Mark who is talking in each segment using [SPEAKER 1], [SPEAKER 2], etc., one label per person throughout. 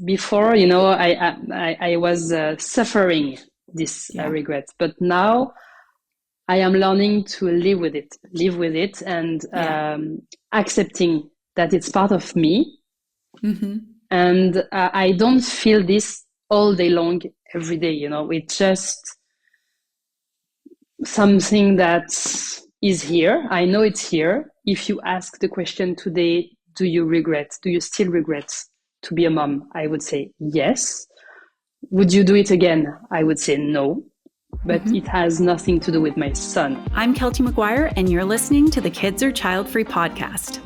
[SPEAKER 1] before, I was suffering this
[SPEAKER 2] Yeah.
[SPEAKER 1] regret, but now I am learning to live with it, and
[SPEAKER 2] Yeah.
[SPEAKER 1] accepting that it's part of me.
[SPEAKER 2] Mm-hmm.
[SPEAKER 1] And I don't feel this all day long, every day. It's just something that is here. I know it's here. If you ask the question today, do you still regret to be a mom? I would say yes. Would you do it again? I would say no. But it
[SPEAKER 2] Mm-hmm.
[SPEAKER 1] has nothing to do with my son.
[SPEAKER 2] I'm Keltie McGuire, and you're listening to the Kids Are Child-Free podcast.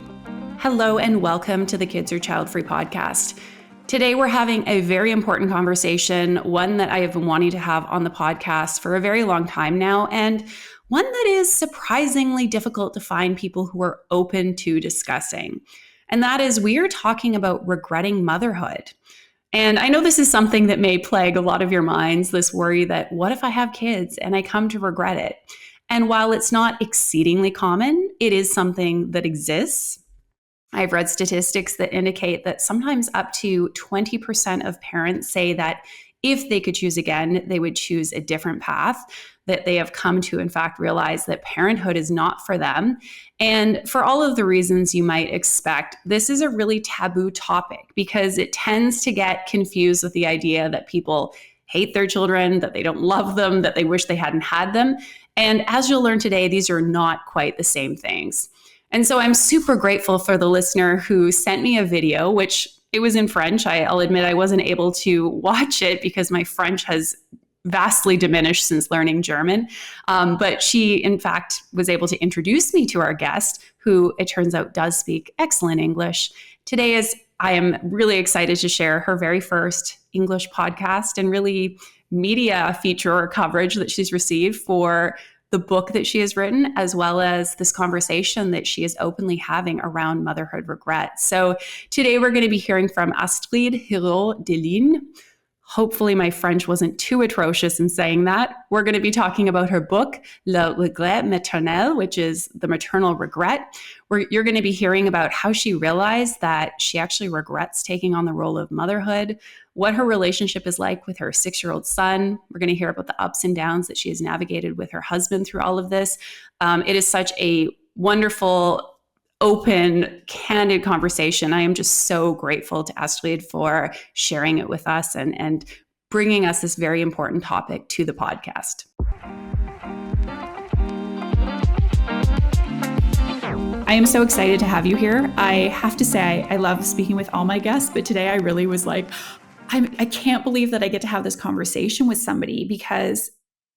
[SPEAKER 2] Hello, and welcome to the Kids Are Child-Free podcast. Today, we're having a very important conversation, one that I have been wanting to have on the podcast for a very long time now, and one that is surprisingly difficult to find people who are open to discussing. And that is, we are talking about regretting motherhood. And I know this is something that may plague a lot of your minds, this worry that what if I have kids and I come to regret it? And while it's not exceedingly common, it is something that exists. I've read statistics that indicate that sometimes up to 20% of parents say that if they could choose again, they would choose a different path, that they have come to, in fact, realize that parenthood is not for them. And for all of the reasons you might expect, this is a really taboo topic because it tends to get confused with the idea that people hate their children, that they don't love them, that they wish they hadn't had them. And as you'll learn today, these are not quite the same things. And so I'm super grateful for the listener who sent me a video, which it was in French. I'll admit I wasn't able to watch it because my French has vastly diminished since learning German. But she, in fact, was able to introduce me to our guest, who it turns out does speak excellent English. Today I am really excited to share her very first English podcast and really media feature or coverage that she's received for the book that she has written, as well as this conversation that she is openly having around motherhood regret. So today we're going to be hearing from Astrid Hurault de Ligny. Hopefully my French wasn't too atrocious in saying that. We're going to be talking about her book, Le Regret Maternal, which is the maternal regret, where you're going to be hearing about how she realized that she actually regrets taking on the role of motherhood, what her relationship is like with her 6-year-old son. We're going to hear about the ups and downs that she has navigated with her husband through all of this. It is such a wonderful, open, candid conversation. I am just so grateful to Astrid for sharing it with us and bringing us this very important topic to the podcast. I am so excited to have you here. I have to say, I love speaking with all my guests, but today I really was like, I can't believe that I get to have this conversation with somebody because,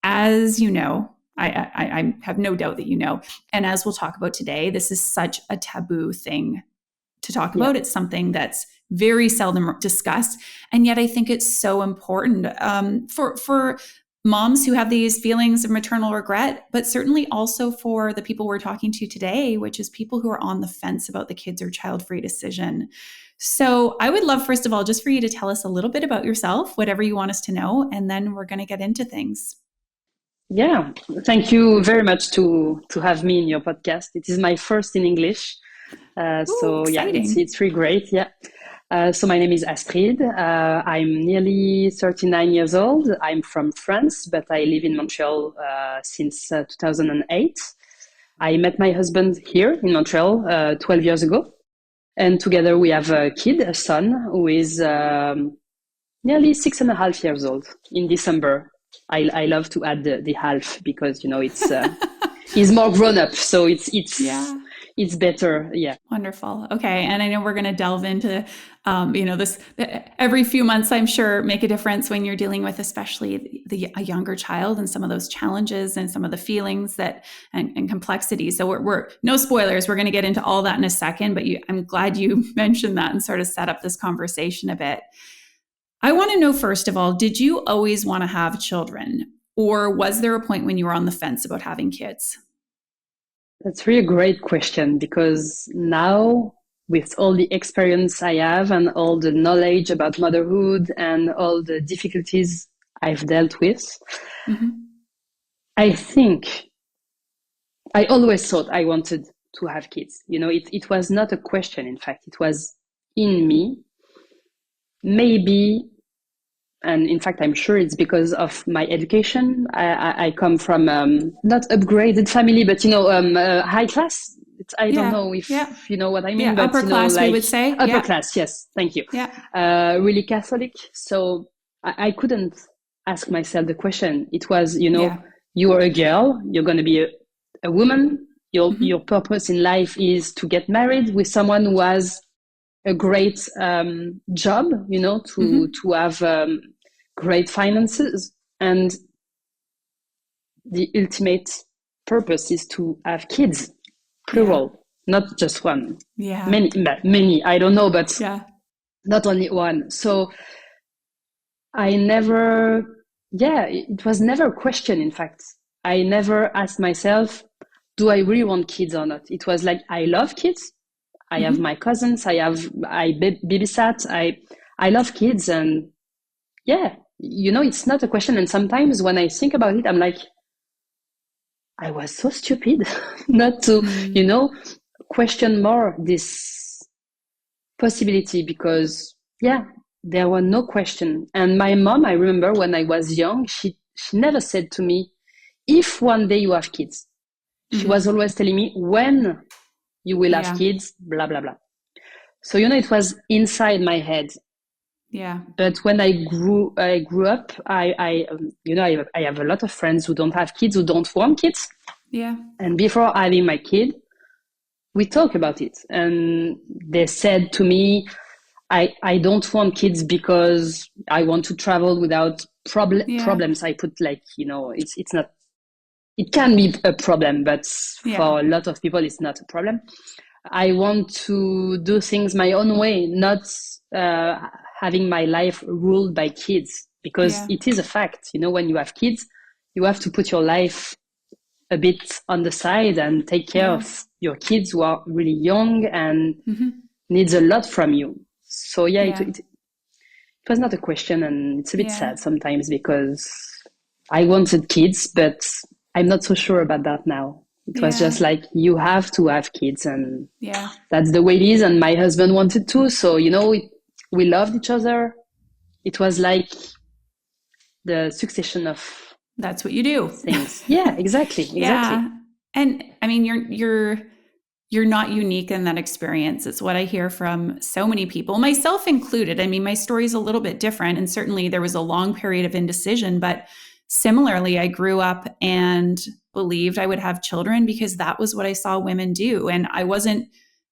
[SPEAKER 2] as you know, I have no doubt that you know, and as we'll talk about today, this is such a taboo thing to talk about. It's something that's very seldom discussed, and yet I think it's so important for moms who have these feelings of maternal regret, but certainly also for the people we're talking to today, which is people who are on the fence about the Kids Are Child-Free decision. So I would love, first of all, just for you to tell us a little bit about yourself, whatever you want us to know, and then we're going to get into things.
[SPEAKER 1] Yeah, thank you very much to have me in your podcast. It is my first in English. So yeah, it's really great. Yeah. So my name is Astrid. I'm nearly 39 years old. I'm from France, but I live in Montreal since 2008. I met my husband here in Montreal 12 years ago. And together we have a kid, a son, who is nearly 6.5 years old in December. I love to add the half because, it's he's more grown up. So it's better. Yeah.
[SPEAKER 2] Wonderful. Okay. And I know we're going to delve into, this every few months, I'm sure, make a difference when you're dealing with, especially a younger child and some of those challenges and some of the feelings and complexities. So we're no spoilers. We're going to get into all that in a second, but I'm glad you mentioned that and sort of set up this conversation a bit. I want to know, first of all, did you always want to have children, or was there a point when you were on the fence about having kids?
[SPEAKER 1] That's really a great question, because now, with all the experience I have and all the knowledge about motherhood and all the difficulties I've dealt with, I think I always thought I wanted to have kids. It was not a question. In fact, it was in me. maybe, and in fact, I'm sure it's because of my education. I come from not upgraded family, but high class. I don't know if you know what I mean, but
[SPEAKER 2] upper class, we would say.
[SPEAKER 1] Upper class. Yes, thank you. Really Catholic. So I couldn't ask myself the question. It was, you are a girl. You're going to be a woman. Your purpose in life is to get married with someone who has a great job, to have great finances, and the ultimate purpose is to have kids, plural, not just one. Many, I don't know, but not only one. So I never, it was never a question. In fact, I never asked myself, do I really want kids or not? It was like, I love kids. I have my cousins. I babysat. I love kids, and it's not a question. And sometimes when I think about it, I'm like, I was so stupid not to, question more this possibility, because there were no question. And my mom, I remember when I was young, she never said to me, if one day you have kids. She was always telling me, when you will have kids, blah, blah, blah. So, it was inside my head.
[SPEAKER 2] Yeah.
[SPEAKER 1] But when I grew up, I have a lot of friends who don't have kids, who don't want kids.
[SPEAKER 2] Yeah.
[SPEAKER 1] And before having my kid, we talk about it. And they said to me, I don't want kids because I want to travel without problems. I put it's not, it can be a problem, but for a lot of people, it's not a problem. I want to do things my own way, not having my life ruled by kids, because it is a fact. When you have kids, you have to put your life a bit on the side and take care of your kids who are really young and needs a lot from you. So it was not a question, and it's a bit sad sometimes, because I wanted kids, but I'm not so sure about that now. It was just like, you have to have kids, and that's the way it is. And my husband wanted to, so we loved each other. It was like the succession of
[SPEAKER 2] that's what you do.
[SPEAKER 1] Things. Yeah, exactly.
[SPEAKER 2] And I mean, you're not unique in that experience. It's what I hear from so many people, myself included. I mean, my story is a little bit different, and certainly there was a long period of indecision, but similarly, I grew up and believed I would have children because that was what I saw women do. And I wasn't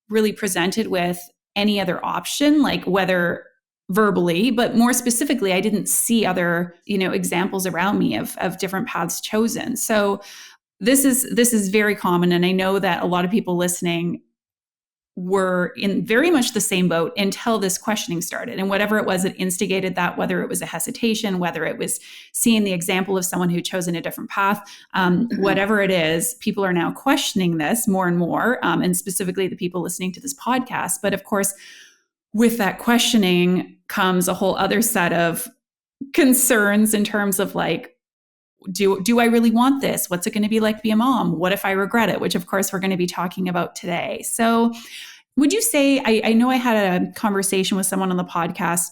[SPEAKER 2] really presented with any other option, like whether verbally, but more specifically, I didn't see other, examples around me of different paths chosen. So this is very common. And I know that a lot of people listening were in very much the same boat until this questioning started. And whatever it was that instigated that, whether it was a hesitation, whether it was seeing the example of someone who'd chosen a different path, whatever it is, people are now questioning this more and more, and specifically the people listening to this podcast. But of course, with that questioning comes a whole other set of concerns in terms of like, do I really want this? What's it going to be like to be a mom? What if I regret it? Which of course we're going to be talking about today. So would you say, I know I had a conversation with someone on the podcast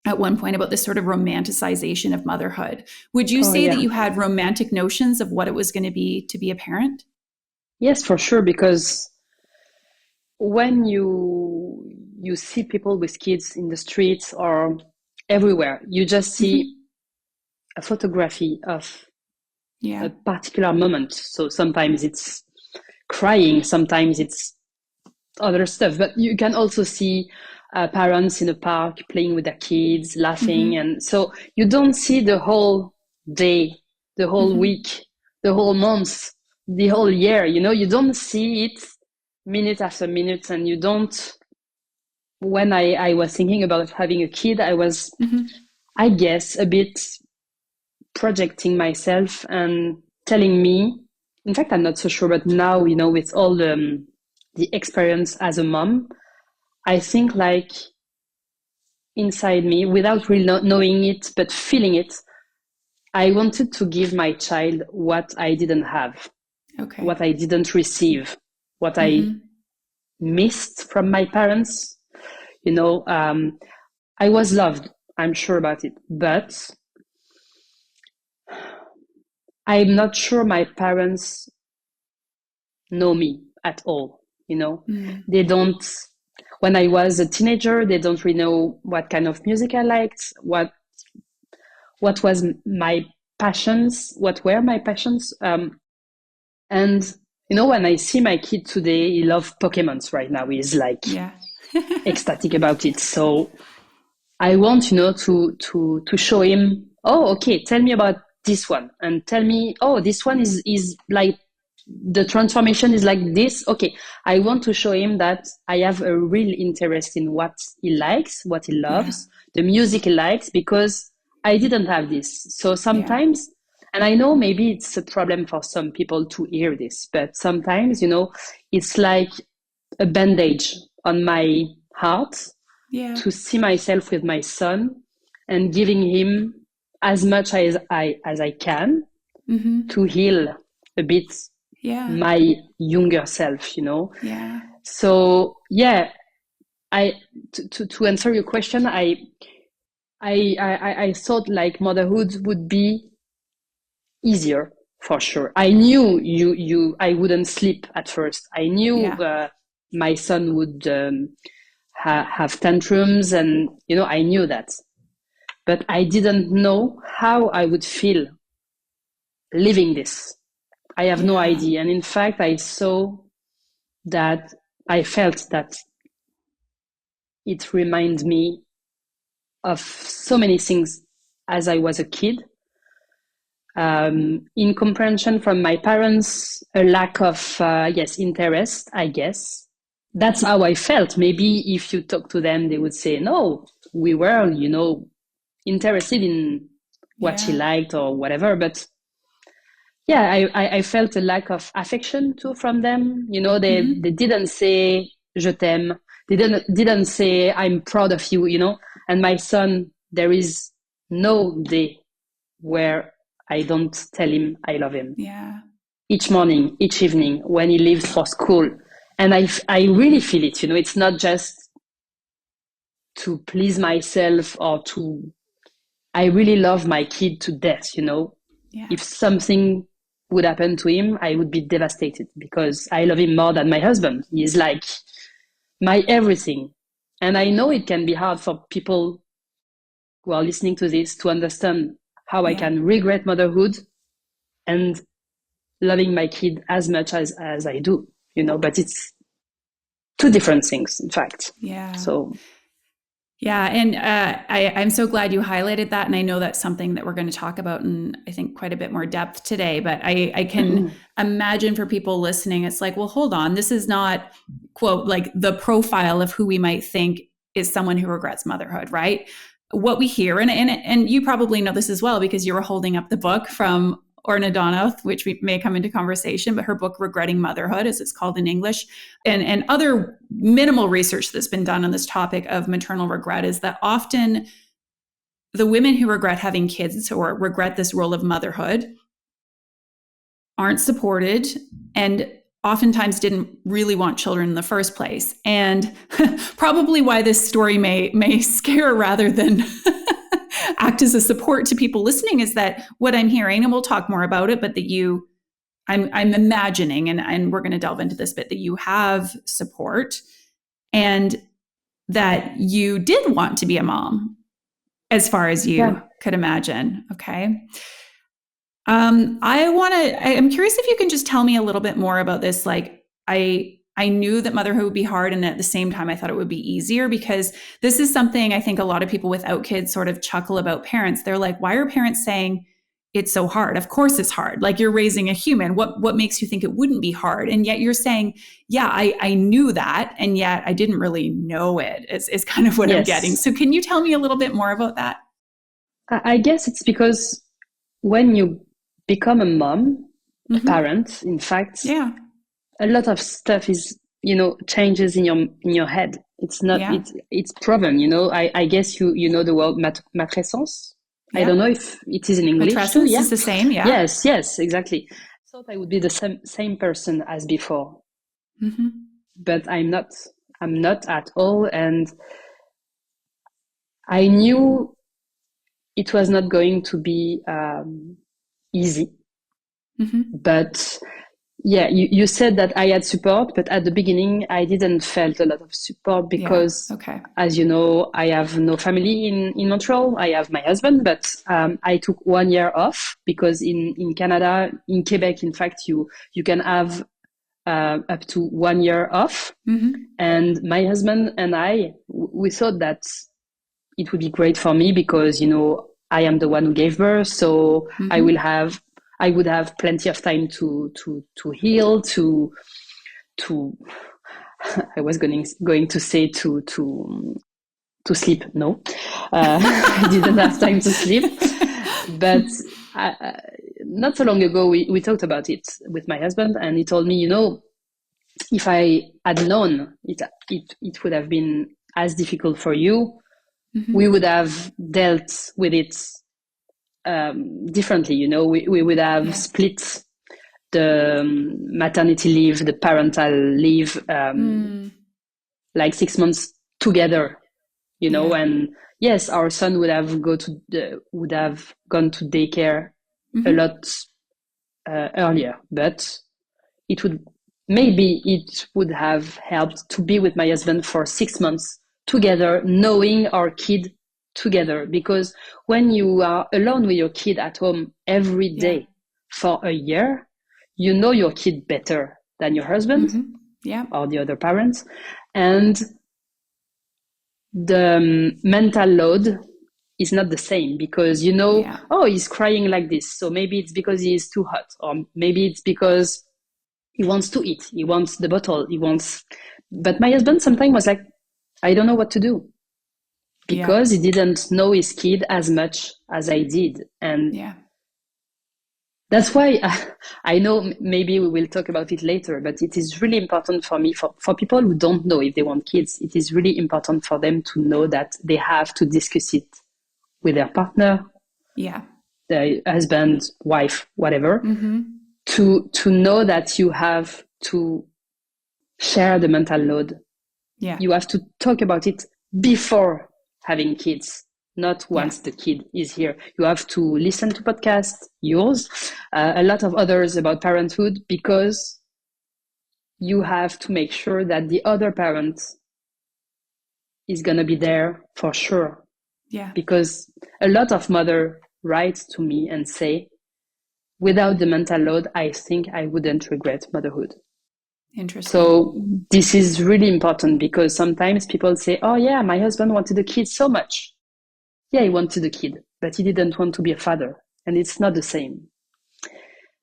[SPEAKER 2] at one point about this sort of romanticization of motherhood. Would you say that you had romantic notions of what it was going to be a parent?
[SPEAKER 1] Yes, for sure. Because when you see people with kids in the streets or everywhere, you just see a photography of a particular moment. So sometimes it's crying, sometimes it's other stuff, but you can also see parents in a park playing with their kids, laughing. And so you don't see the whole day, the whole week, the whole month, the whole year. You don't see it minute after minute. And you don't, when I was thinking about having a kid, I was, I guess, a bit projecting myself and telling me, in fact, I'm not so sure, but now, with all the experience as a mom, I think like inside me, without really not knowing it, but feeling it, I wanted to give my child what I didn't have, what I didn't receive, what I missed from my parents. I was loved. I'm sure about it, but I'm not sure my parents know me at all. They don't. When I was a teenager, they don't really know what kind of music I liked, what was my passions, what were my passions. And when I see my kid today, he loves Pokemons right now. He's like ecstatic about it. So I want, to show him, oh, okay, tell me about this one, and tell me, oh, this one is like the transformation is like this. Okay, I want to show him that I have a real interest in what he likes, what he loves, the music he likes, because I didn't have this. So sometimes, and I know maybe it's a problem for some people to hear this, but sometimes, it's like a bandage on my heart to see myself with my son and giving him as much as I can to heal a bit my younger self, So to answer your question, I thought like motherhood would be easier for sure. I knew I wouldn't sleep at first. I knew my son would have tantrums, and I knew that, but I didn't know how I would feel living this. I have no idea. And in fact, I felt that it reminds me of so many things as I was a kid. Incomprehension from my parents, a lack of, interest, I guess. That's how I felt. Maybe if you talk to them, they would say, no, we were, interested in what she liked or whatever. But I felt a lack of affection too from them. They didn't say je t'aime. They didn't say I'm proud of you. And my son, there is no day where I don't tell him I love him. Each morning, each evening, when he leaves for school, and I really feel it. It's not just to please myself or to. I really love my kid to death. If something would happen to him, I would be devastated because I love him more than my husband. He's like my everything. And I know it can be hard for people who are listening to this to understand how I can regret motherhood and loving my kid as much as I do, but it's two different things, in fact. So.
[SPEAKER 2] Yeah. And I'm so glad you highlighted that. And I know that's something that we're going to talk about in, I think, quite a bit more depth today. But I can imagine for people listening, it's like, well, hold on. This is not, quote, like the profile of who we might think is someone who regrets motherhood, right? What we hear, and you probably know this as well, because you were holding up the book from Orna Donoth, which we may come into conversation, but her book, Regretting Motherhood, as it's called in English, and other minimal research that's been done on this topic of maternal regret is that often the women who regret having kids or regret this role of motherhood aren't supported and oftentimes didn't really want children in the first place. And probably why this story may scare rather than act as a support to people listening is that what I'm hearing, and we'll talk more about it, but that I'm imagining, and we're going to delve into this bit, that you have support and that you did want to be a mom as far as you could imagine. Okay. I'm curious if you can just tell me a little bit more about this. Like, I knew that motherhood would be hard, and at the same time, I thought it would be easier, because this is something I think a lot of people without kids sort of chuckle about parents. They're like, why are parents saying it's so hard? Of course it's hard. Like, you're raising a human. What makes you think it wouldn't be hard? And yet you're saying, yeah, I knew that, and yet I didn't really know it, is kind of what I'm getting. So can you tell me a little bit more about that?
[SPEAKER 1] I guess it's because when you become a mom, a parent, in fact, a lot of stuff is, changes in your head. It's not, it's proven, I guess you know the word matrescence. I don't know if it is in English.
[SPEAKER 2] Matrescence is the same,
[SPEAKER 1] Yes, exactly. I thought I would be the same person as before. But I'm not at all. And I knew it was not going to be easy.
[SPEAKER 2] Mm-hmm.
[SPEAKER 1] But yeah, you said that I had support, but at the beginning, I didn't felt a lot of support because, as you know, I have no family in Montreal. I have my husband, but I took 1 year off because in Canada, in Quebec, in fact, you can have up to 1 year off.
[SPEAKER 2] Mm-hmm.
[SPEAKER 1] And my husband and we thought that it would be great for me because, you know, I am the one who gave birth. So
[SPEAKER 2] Mm-hmm.
[SPEAKER 1] I would have plenty of time to heal, to I was going to say to sleep. No, I didn't have time to sleep. But not so long ago, we talked about it with my husband, and he told me, you know, if I had known it would have been as difficult for you,
[SPEAKER 2] mm-hmm.
[SPEAKER 1] we would have dealt with it differently. You know, we would have split the maternity leave, the parental leave, like 6 months together. You know, and yes, our son would have gone to daycare
[SPEAKER 2] mm-hmm.
[SPEAKER 1] a lot earlier, but it would have helped to be with my husband for 6 months together, knowing our kid together. Because when you are alone with your kid at home every day for a year, you know your kid better than your husband or the other parents. And the mental load is not the same because, you know, oh, he's crying like this. So maybe it's because he is too hot, or maybe it's because he wants to eat. He wants the bottle. But my husband sometimes was like, I don't know what to do because he didn't know his kid as much as I did. And that's why I know maybe we will talk about it later, but it is really important for me, for people who don't know if they want kids, it is really important for them to know that they have to discuss it with their partner, their husband, wife, whatever, to know that you have to share the mental load. You have to talk about it before having kids, not once the kid is here. You have to listen to podcasts, yours, a lot of others about parenthood, because you have to make sure that the other parent is going to be there for sure. Because a lot of mothers write to me and say, without the mental load, I think I wouldn't regret motherhood.
[SPEAKER 2] Interesting.
[SPEAKER 1] So this is really important because sometimes people say, oh yeah, my husband wanted a kid so much. Yeah, he wanted a kid, but he didn't want to be a father. And it's not the same.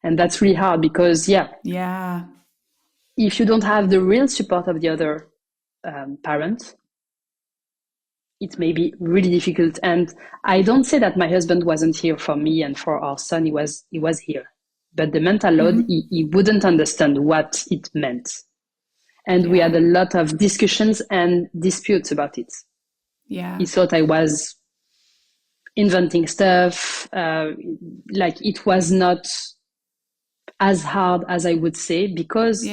[SPEAKER 1] And that's really hard because, if you don't have the real support of the other parent, it may be really difficult. And I don't say that my husband wasn't here for me and for our son. He was here. But the mental load, he wouldn't understand what it meant. And we had a lot of discussions and disputes about it. He thought I was inventing stuff. Like it was not as hard as I would say because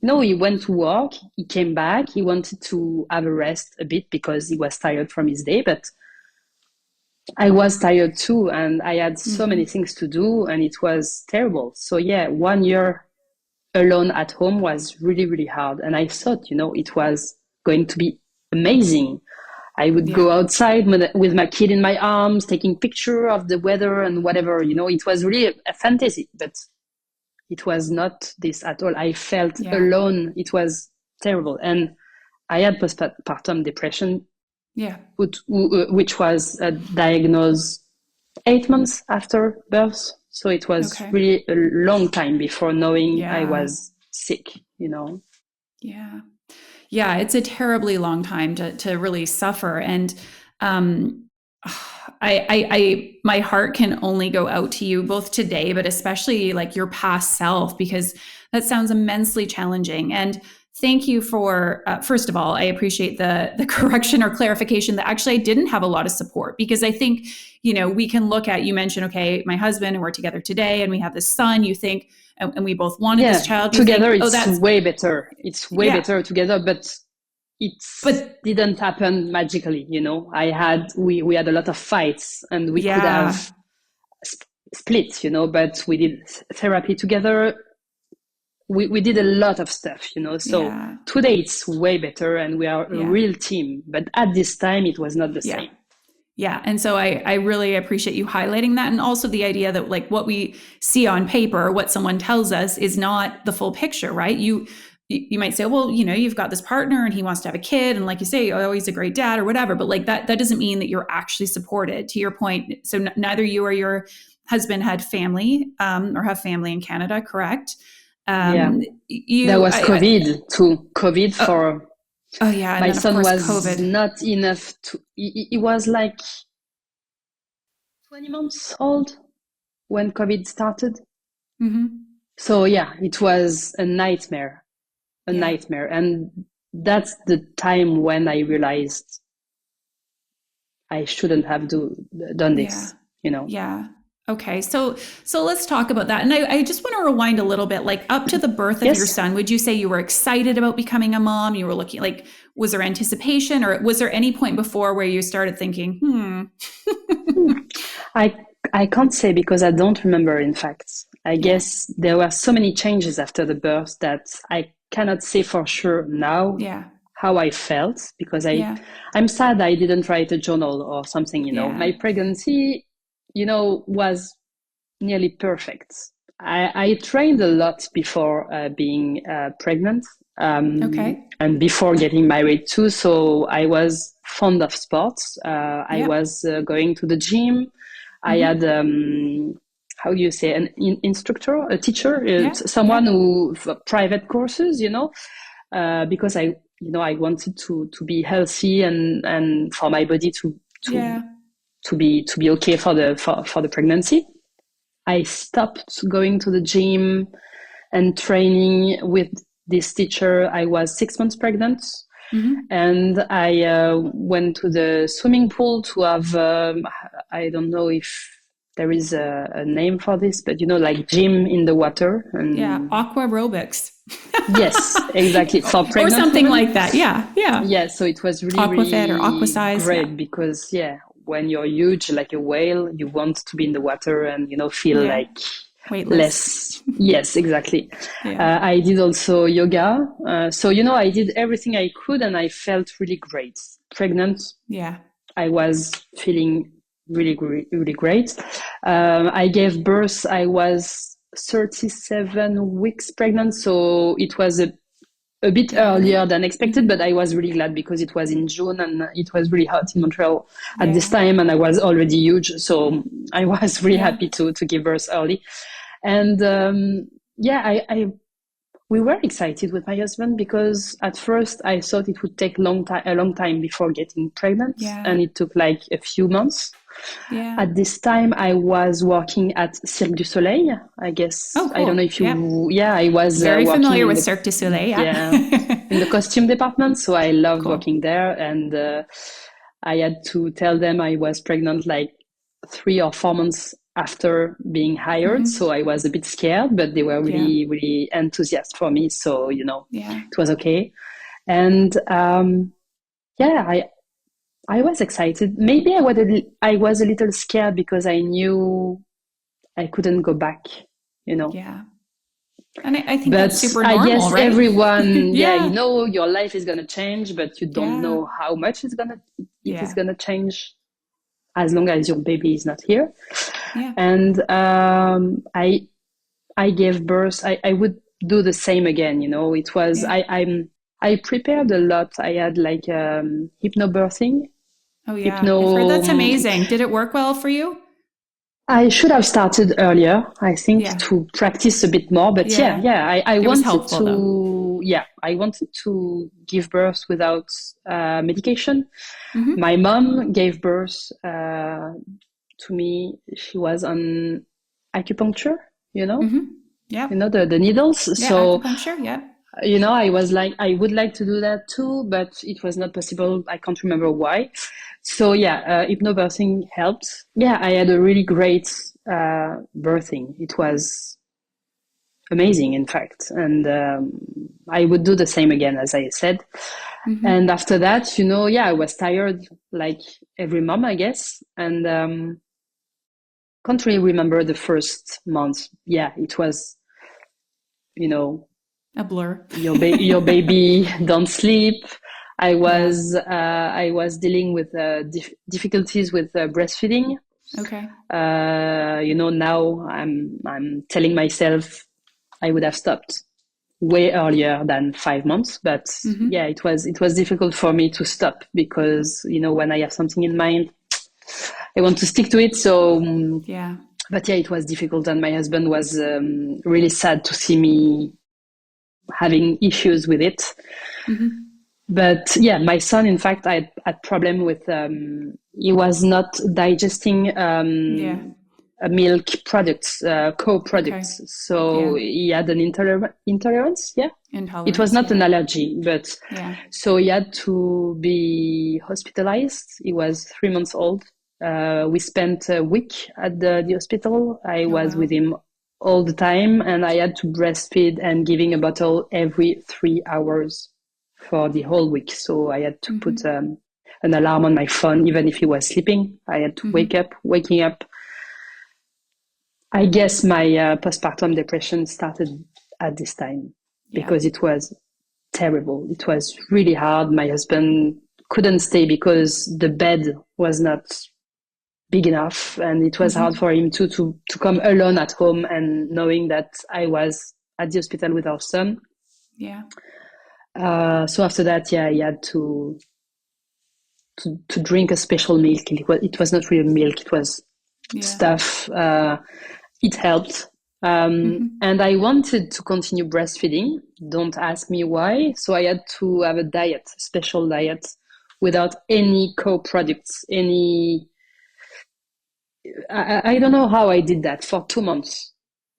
[SPEAKER 1] no, he went to work, he came back, he wanted to have a rest a bit because he was tired from his day, but I was tired too, and I had so many things to do, and it was terrible. So 1 year alone at home was really, really hard. And I thought, you know, it was going to be amazing. I would go outside with my kid in my arms, taking picture of the weather and whatever, you know, it was really a fantasy, but it was not this at all. I felt alone. It was terrible. And I had postpartum depression, which was diagnosed 8 months after birth. So it was really a long time before knowing I was sick, you know?
[SPEAKER 2] Yeah, it's a terribly long time to really suffer. And I my heart can only go out to you both today, but especially like your past self, because that sounds immensely challenging. And thank you for, first of all, I appreciate the correction or clarification that actually I didn't have a lot of support, because I think, you know, we can look at, you mentioned, okay, my husband and we're together today and we have this son, you think, and we both wanted this child.
[SPEAKER 1] Together, it's way better. It's way better together, but it
[SPEAKER 2] But
[SPEAKER 1] didn't happen magically, we had a lot of fights, and we could
[SPEAKER 2] yeah,
[SPEAKER 1] have split, but we did therapy together. We did a lot of stuff, so
[SPEAKER 2] yeah,
[SPEAKER 1] today it's way better and we are a
[SPEAKER 2] yeah,
[SPEAKER 1] real team, but at this time it was not the
[SPEAKER 2] yeah.
[SPEAKER 1] same.
[SPEAKER 2] Yeah. And so I really appreciate you highlighting that. And also the idea that like what we see on paper, what someone tells us is not the full picture, right? You might say, well, you've got this partner and he wants to have a kid. And like you say, oh, he's a great dad or whatever. But like that doesn't mean that you're actually supported, to your point. So neither you or your husband had family or have family in Canada, correct?
[SPEAKER 1] Yeah, there was
[SPEAKER 2] I
[SPEAKER 1] COVID too. COVID for
[SPEAKER 2] oh yeah. And
[SPEAKER 1] my
[SPEAKER 2] then of
[SPEAKER 1] son
[SPEAKER 2] course,
[SPEAKER 1] was
[SPEAKER 2] COVID.
[SPEAKER 1] not enough to, he was like 20 months old when COVID started.
[SPEAKER 2] Mm-hmm.
[SPEAKER 1] So yeah, it was a nightmare,
[SPEAKER 2] Yeah.
[SPEAKER 1] And that's the time when I realized I shouldn't have done
[SPEAKER 2] Yeah.
[SPEAKER 1] this.
[SPEAKER 2] Yeah. Okay. So let's talk about that. And I just want to rewind a little bit, like up to the birth of your
[SPEAKER 1] Yes.
[SPEAKER 2] son, would you say you were excited about becoming a mom? You were looking like, was there anticipation, or was there any point before where you started thinking,
[SPEAKER 1] I I can't say because I don't remember, in fact. I
[SPEAKER 2] Yeah.
[SPEAKER 1] guess there were so many changes after the birth that I cannot say for sure now
[SPEAKER 2] Yeah.
[SPEAKER 1] how I felt, because
[SPEAKER 2] Yeah.
[SPEAKER 1] I'm sad I didn't write a journal or something.
[SPEAKER 2] Yeah.
[SPEAKER 1] My pregnancy, was nearly perfect. I trained a lot before being pregnant,
[SPEAKER 2] Okay.
[SPEAKER 1] and before getting married too. So I was fond of sports. I
[SPEAKER 2] Yep.
[SPEAKER 1] was going to the gym. I
[SPEAKER 2] Mm-hmm.
[SPEAKER 1] had, how do you say, an instructor, a teacher,
[SPEAKER 2] Yeah.
[SPEAKER 1] someone
[SPEAKER 2] Yeah.
[SPEAKER 1] who private courses, because I wanted to be healthy and for my body to
[SPEAKER 2] Yeah.
[SPEAKER 1] to be okay for the pregnancy. I stopped going to the gym and training with this teacher. I was 6 months pregnant,
[SPEAKER 2] Mm-hmm.
[SPEAKER 1] and I went to the swimming pool to have. I don't know if there is a name for this, but like gym in the water.
[SPEAKER 2] Yeah.
[SPEAKER 1] And
[SPEAKER 2] Aqua aerobics.
[SPEAKER 1] yes, exactly, for
[SPEAKER 2] Or
[SPEAKER 1] pregnant
[SPEAKER 2] something
[SPEAKER 1] women.
[SPEAKER 2] like that. Yeah. Yeah.
[SPEAKER 1] Yeah, so it was really,
[SPEAKER 2] Aquafit or aqua
[SPEAKER 1] really
[SPEAKER 2] size. Yeah.
[SPEAKER 1] great because, yeah, when you're huge like a whale, you want to be in the water and, feel
[SPEAKER 2] Yeah.
[SPEAKER 1] like
[SPEAKER 2] Weightless.
[SPEAKER 1] less. Yes, exactly.
[SPEAKER 2] Yeah.
[SPEAKER 1] I did also yoga. So, I did everything I could and I felt really great. Pregnant,
[SPEAKER 2] Yeah.
[SPEAKER 1] I was feeling really, really great. I gave birth, I was 37 weeks pregnant. So it was a bit
[SPEAKER 2] Yeah.
[SPEAKER 1] earlier
[SPEAKER 2] Really.
[SPEAKER 1] than expected, but I was really glad because it was in June and it was really hot in Montreal at this
[SPEAKER 2] Yeah.
[SPEAKER 1] time, and I was already huge, so I was really
[SPEAKER 2] Yeah.
[SPEAKER 1] happy to give birth early. And yeah, we were excited with my husband because at first I thought it would take a long time before getting pregnant,
[SPEAKER 2] Yeah.
[SPEAKER 1] and it took like a few months.
[SPEAKER 2] Yeah.
[SPEAKER 1] At this time, I was working at Cirque du Soleil. I guess
[SPEAKER 2] Oh,
[SPEAKER 1] I don't know
[SPEAKER 2] cool.
[SPEAKER 1] if
[SPEAKER 2] Yeah.
[SPEAKER 1] you. Yeah, I was
[SPEAKER 2] Very
[SPEAKER 1] working
[SPEAKER 2] familiar
[SPEAKER 1] in
[SPEAKER 2] with
[SPEAKER 1] the
[SPEAKER 2] Cirque du Soleil.
[SPEAKER 1] yeah
[SPEAKER 2] Yeah.
[SPEAKER 1] in the costume department, so I loved
[SPEAKER 2] Cool.
[SPEAKER 1] working there. And I had to tell them I was pregnant like 3 or 4 months after being hired, so
[SPEAKER 2] Mm-hmm.
[SPEAKER 1] I was a bit scared, but they were
[SPEAKER 2] Yeah.
[SPEAKER 1] really, really enthusiastic for me. So
[SPEAKER 2] Yeah.
[SPEAKER 1] it was okay. And yeah, I was excited. Maybe I was a little scared because I knew I couldn't go back, you know.
[SPEAKER 2] Yeah. And I think that's
[SPEAKER 1] But
[SPEAKER 2] super
[SPEAKER 1] I
[SPEAKER 2] normal,
[SPEAKER 1] guess
[SPEAKER 2] right?
[SPEAKER 1] everyone, yeah,
[SPEAKER 2] Yeah.
[SPEAKER 1] your life is gonna change, but you don't
[SPEAKER 2] Yeah.
[SPEAKER 1] know how much it is
[SPEAKER 2] Yeah.
[SPEAKER 1] gonna change as long as your baby is not here.
[SPEAKER 2] Yeah.
[SPEAKER 1] And I gave birth. I would do the same again. It was
[SPEAKER 2] Yeah.
[SPEAKER 1] I prepared a lot. I had like hypnobirthing.
[SPEAKER 2] Oh, yeah. I've heard
[SPEAKER 1] Hypno.
[SPEAKER 2] that's amazing. Did it work well for you?
[SPEAKER 1] I should have started earlier, I think,
[SPEAKER 2] Yeah.
[SPEAKER 1] to practice a bit more. But yeah,
[SPEAKER 2] Yeah.
[SPEAKER 1] I
[SPEAKER 2] It was
[SPEAKER 1] wanted
[SPEAKER 2] helpful though.
[SPEAKER 1] I wanted to give birth without medication.
[SPEAKER 2] Mm-hmm.
[SPEAKER 1] My mom gave birth to me. She was on acupuncture, you know,
[SPEAKER 2] Mm-hmm. Yeah.
[SPEAKER 1] the needles.
[SPEAKER 2] Yeah.
[SPEAKER 1] So,
[SPEAKER 2] Acupuncture. Yeah.
[SPEAKER 1] I was like, I would like to do that too, but it was not possible. I can't remember why. So yeah, hypnobirthing helped. Yeah, I had a really great birthing. It was amazing, in fact. And I would do the same again, as I said.
[SPEAKER 2] Mm-hmm.
[SPEAKER 1] And after that, I was tired like every mom, I guess. And can't really remember the first month. Yeah, it was,
[SPEAKER 2] A blur.
[SPEAKER 1] your baby don't sleep. I
[SPEAKER 2] Yeah.
[SPEAKER 1] was dealing with difficulties with breastfeeding.
[SPEAKER 2] Okay.
[SPEAKER 1] Now I'm telling myself I would have stopped way earlier than 5 months, but
[SPEAKER 2] Mm-hmm.
[SPEAKER 1] yeah, it was difficult for me to stop because when I have something in mind, I want to stick to it. So
[SPEAKER 2] Yeah.
[SPEAKER 1] but yeah, it was difficult, and my husband was really sad to see me having issues with it.
[SPEAKER 2] Mm-hmm.
[SPEAKER 1] But yeah, my son, in fact, I had problem with he was not digesting
[SPEAKER 2] Yeah.
[SPEAKER 1] milk products,
[SPEAKER 2] Okay.
[SPEAKER 1] co-products. So
[SPEAKER 2] Yeah.
[SPEAKER 1] he had an intolerance. Yeah, it was
[SPEAKER 2] Intolerance.
[SPEAKER 1] not
[SPEAKER 2] Yeah.
[SPEAKER 1] an allergy, but
[SPEAKER 2] Yeah.
[SPEAKER 1] so he had to be hospitalized. He was 3 months old. We spent a week at the hospital. I
[SPEAKER 2] Oh,
[SPEAKER 1] was
[SPEAKER 2] wow.
[SPEAKER 1] with him all the time, and I had to breastfeed and giving a bottle every 3 hours for the whole week. So I had to
[SPEAKER 2] Mm-hmm.
[SPEAKER 1] put an alarm on my phone, even if he was sleeping. I had to
[SPEAKER 2] Mm-hmm.
[SPEAKER 1] waking up. I guess my postpartum depression started at this time
[SPEAKER 2] Yeah.
[SPEAKER 1] because it was terrible. It was really hard. My husband couldn't stay because the bed was not big enough, and it was hard
[SPEAKER 2] Mm-hmm.
[SPEAKER 1] for him to come alone at home, and knowing that I was at the hospital with our son.
[SPEAKER 2] Yeah.
[SPEAKER 1] So after that, yeah, he had to drink a special milk. It was not real milk. It was
[SPEAKER 2] Yeah.
[SPEAKER 1] stuff. It helped.
[SPEAKER 2] Mm-hmm.
[SPEAKER 1] And I wanted to continue breastfeeding. Don't ask me why. So I had to have a diet, special diet, without any co-products. I don't know how I did that for 2 months.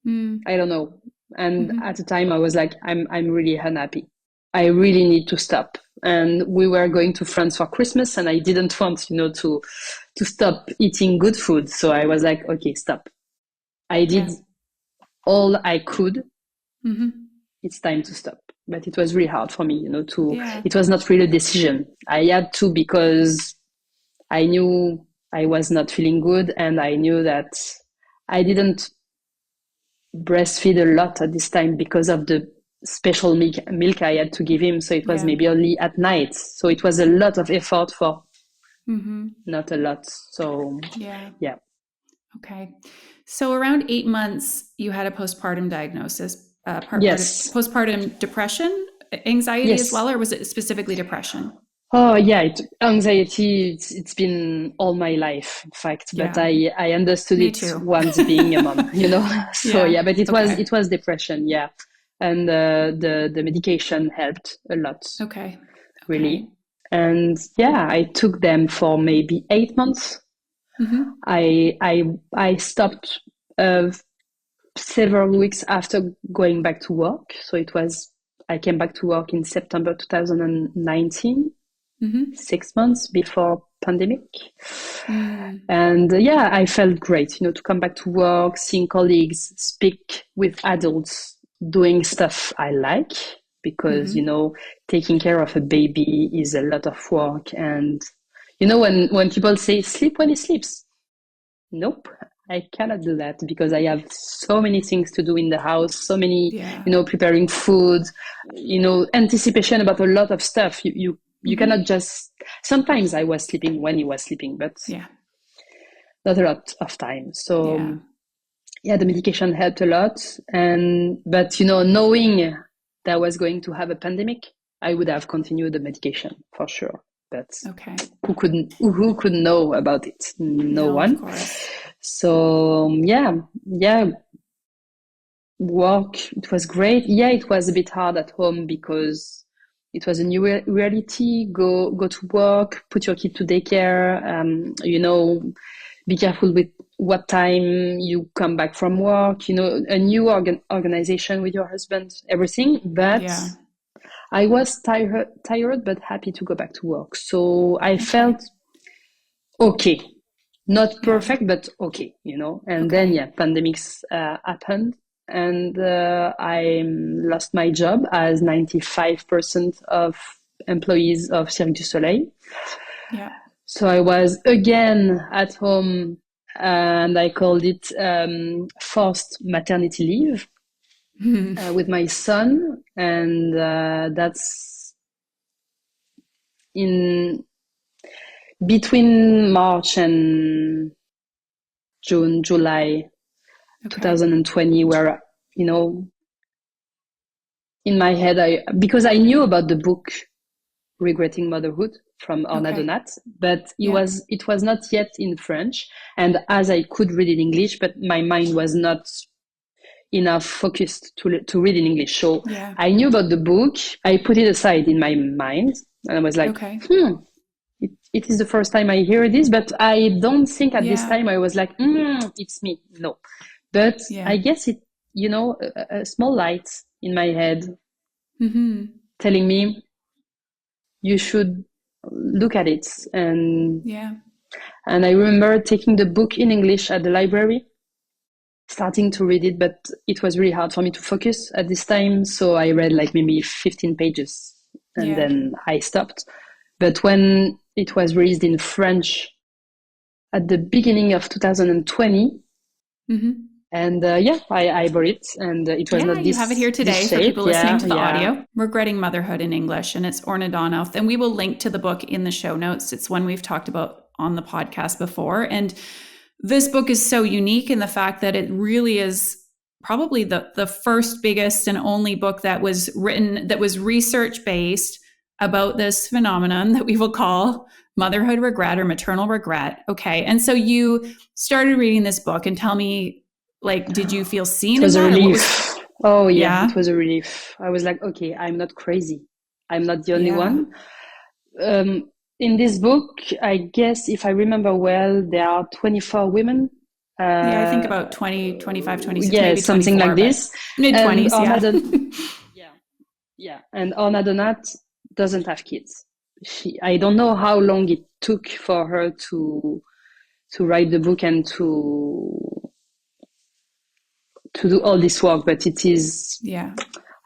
[SPEAKER 2] Mm.
[SPEAKER 1] I don't know. And
[SPEAKER 2] Mm-hmm.
[SPEAKER 1] at the time, I was like, I'm really unhappy. I really need to stop. And we were going to France for Christmas, and I didn't want, to stop eating good food. So I was like, okay, stop. I did
[SPEAKER 2] Yeah.
[SPEAKER 1] all I could.
[SPEAKER 2] Mm-hmm.
[SPEAKER 1] It's time to stop. But it was really hard for me,
[SPEAKER 2] Yeah.
[SPEAKER 1] it was not really a decision. I had to because I knew I was not feeling good, and I knew that I didn't breastfeed a lot at this time because of the special milk I had to give him. So it was
[SPEAKER 2] Yeah.
[SPEAKER 1] maybe only at night. So it was a lot of effort for
[SPEAKER 2] Mm-hmm.
[SPEAKER 1] not a lot. So
[SPEAKER 2] Yeah.
[SPEAKER 1] yeah.
[SPEAKER 2] Okay. So around 8 months, you had a postpartum diagnosis, part of
[SPEAKER 1] Yes.
[SPEAKER 2] postpartum depression, anxiety as
[SPEAKER 1] Yes.
[SPEAKER 2] well, or was it specifically depression?
[SPEAKER 1] Oh yeah, anxiety. It's been all my life, in fact. But
[SPEAKER 2] Yeah.
[SPEAKER 1] I understood
[SPEAKER 2] Me
[SPEAKER 1] it
[SPEAKER 2] too.
[SPEAKER 1] once being a mom. So
[SPEAKER 2] Yeah.
[SPEAKER 1] yeah, but it was
[SPEAKER 2] Okay.
[SPEAKER 1] it was depression. Yeah, and the medication helped a lot,
[SPEAKER 2] Okay. Okay.
[SPEAKER 1] really. And yeah, I took them for maybe 8 months.
[SPEAKER 2] Mm-hmm.
[SPEAKER 1] I stopped several weeks after going back to work. So I came back to work in September 2019.
[SPEAKER 2] Mm-hmm.
[SPEAKER 1] 6 months before pandemic.
[SPEAKER 2] Mm.
[SPEAKER 1] And yeah, I felt great, to come back to work, seeing colleagues, speak with adults, doing stuff I like, because,
[SPEAKER 2] Mm-hmm.
[SPEAKER 1] taking care of a baby is a lot of work. And, when people say sleep when he sleeps, nope, I cannot do that because I have so many things to do in the house, so many,
[SPEAKER 2] Yeah.
[SPEAKER 1] preparing food, anticipation about a lot of stuff. You
[SPEAKER 2] Mm-hmm.
[SPEAKER 1] cannot just. Sometimes I was sleeping when he was sleeping, but
[SPEAKER 2] Yeah.
[SPEAKER 1] not a lot of time. So
[SPEAKER 2] Yeah.
[SPEAKER 1] yeah, the medication helped a lot. But knowing that I was going to have a pandemic, I would have continued the medication for sure. But
[SPEAKER 2] Okay.
[SPEAKER 1] who could know about it? No
[SPEAKER 2] No, of
[SPEAKER 1] one.
[SPEAKER 2] course.
[SPEAKER 1] So yeah, work. It was great. Yeah, it was a bit hard at home because it was a new reality. Go to work, put your kid to daycare. Be careful with what time you come back from work. A new organization with your husband, everything. But
[SPEAKER 2] Yeah.
[SPEAKER 1] I was tired, but happy to go back to work. So I
[SPEAKER 2] Okay.
[SPEAKER 1] felt okay. Not
[SPEAKER 2] Yeah.
[SPEAKER 1] perfect, but okay. And then,
[SPEAKER 2] Okay.
[SPEAKER 1] yeah, pandemics happened. and I lost my job as 95% of employees of Cirque du Soleil.
[SPEAKER 2] Yeah.
[SPEAKER 1] So I was again at home, and I called it forced maternity leave with my son, and that's in between March and June, July 2020, where, you know, in my head, because I knew about the book Regretting Motherhood from Orna Donat, but it was not yet in French. And as I could read in English, but my mind was not enough focused to read in English. So I knew about the book. I put it aside in my mind, and I was like, it is the first time I hear this, but I don't think at this time I was like, it's me. No. But I guess it, you know, a small light in my head telling me, you should look at it. And I remember taking the book in English at the library, starting to read it, but it was really hard for me to focus at this time. So I read like maybe 15 pages and then I stopped. But when it was released in French at the beginning of 2020, and I bought it, and it was not this.
[SPEAKER 2] You have it here today for people listening to the audio. Regretting Motherhood in English, and it's Orna Donat. And we will link to the book in the show notes. It's one we've talked about on the podcast before. And this book is so unique in the fact that it really is probably the first, biggest, and only book that was written, that was research-based about this phenomenon that we will call motherhood regret or maternal regret. Okay. And so you started reading this book, and tell me, like, did you feel seen?
[SPEAKER 1] It was a relief. It was a relief. I was like, okay, I'm not crazy. I'm not the only one. In this book, I guess, if I remember well, there are 24 women.
[SPEAKER 2] I think about 20, 25, 26, maybe
[SPEAKER 1] something like this.
[SPEAKER 2] Mid-20s,
[SPEAKER 1] And Orna Donat doesn't have kids. I don't know how long it took for her to write the book and to do all this work, but it is,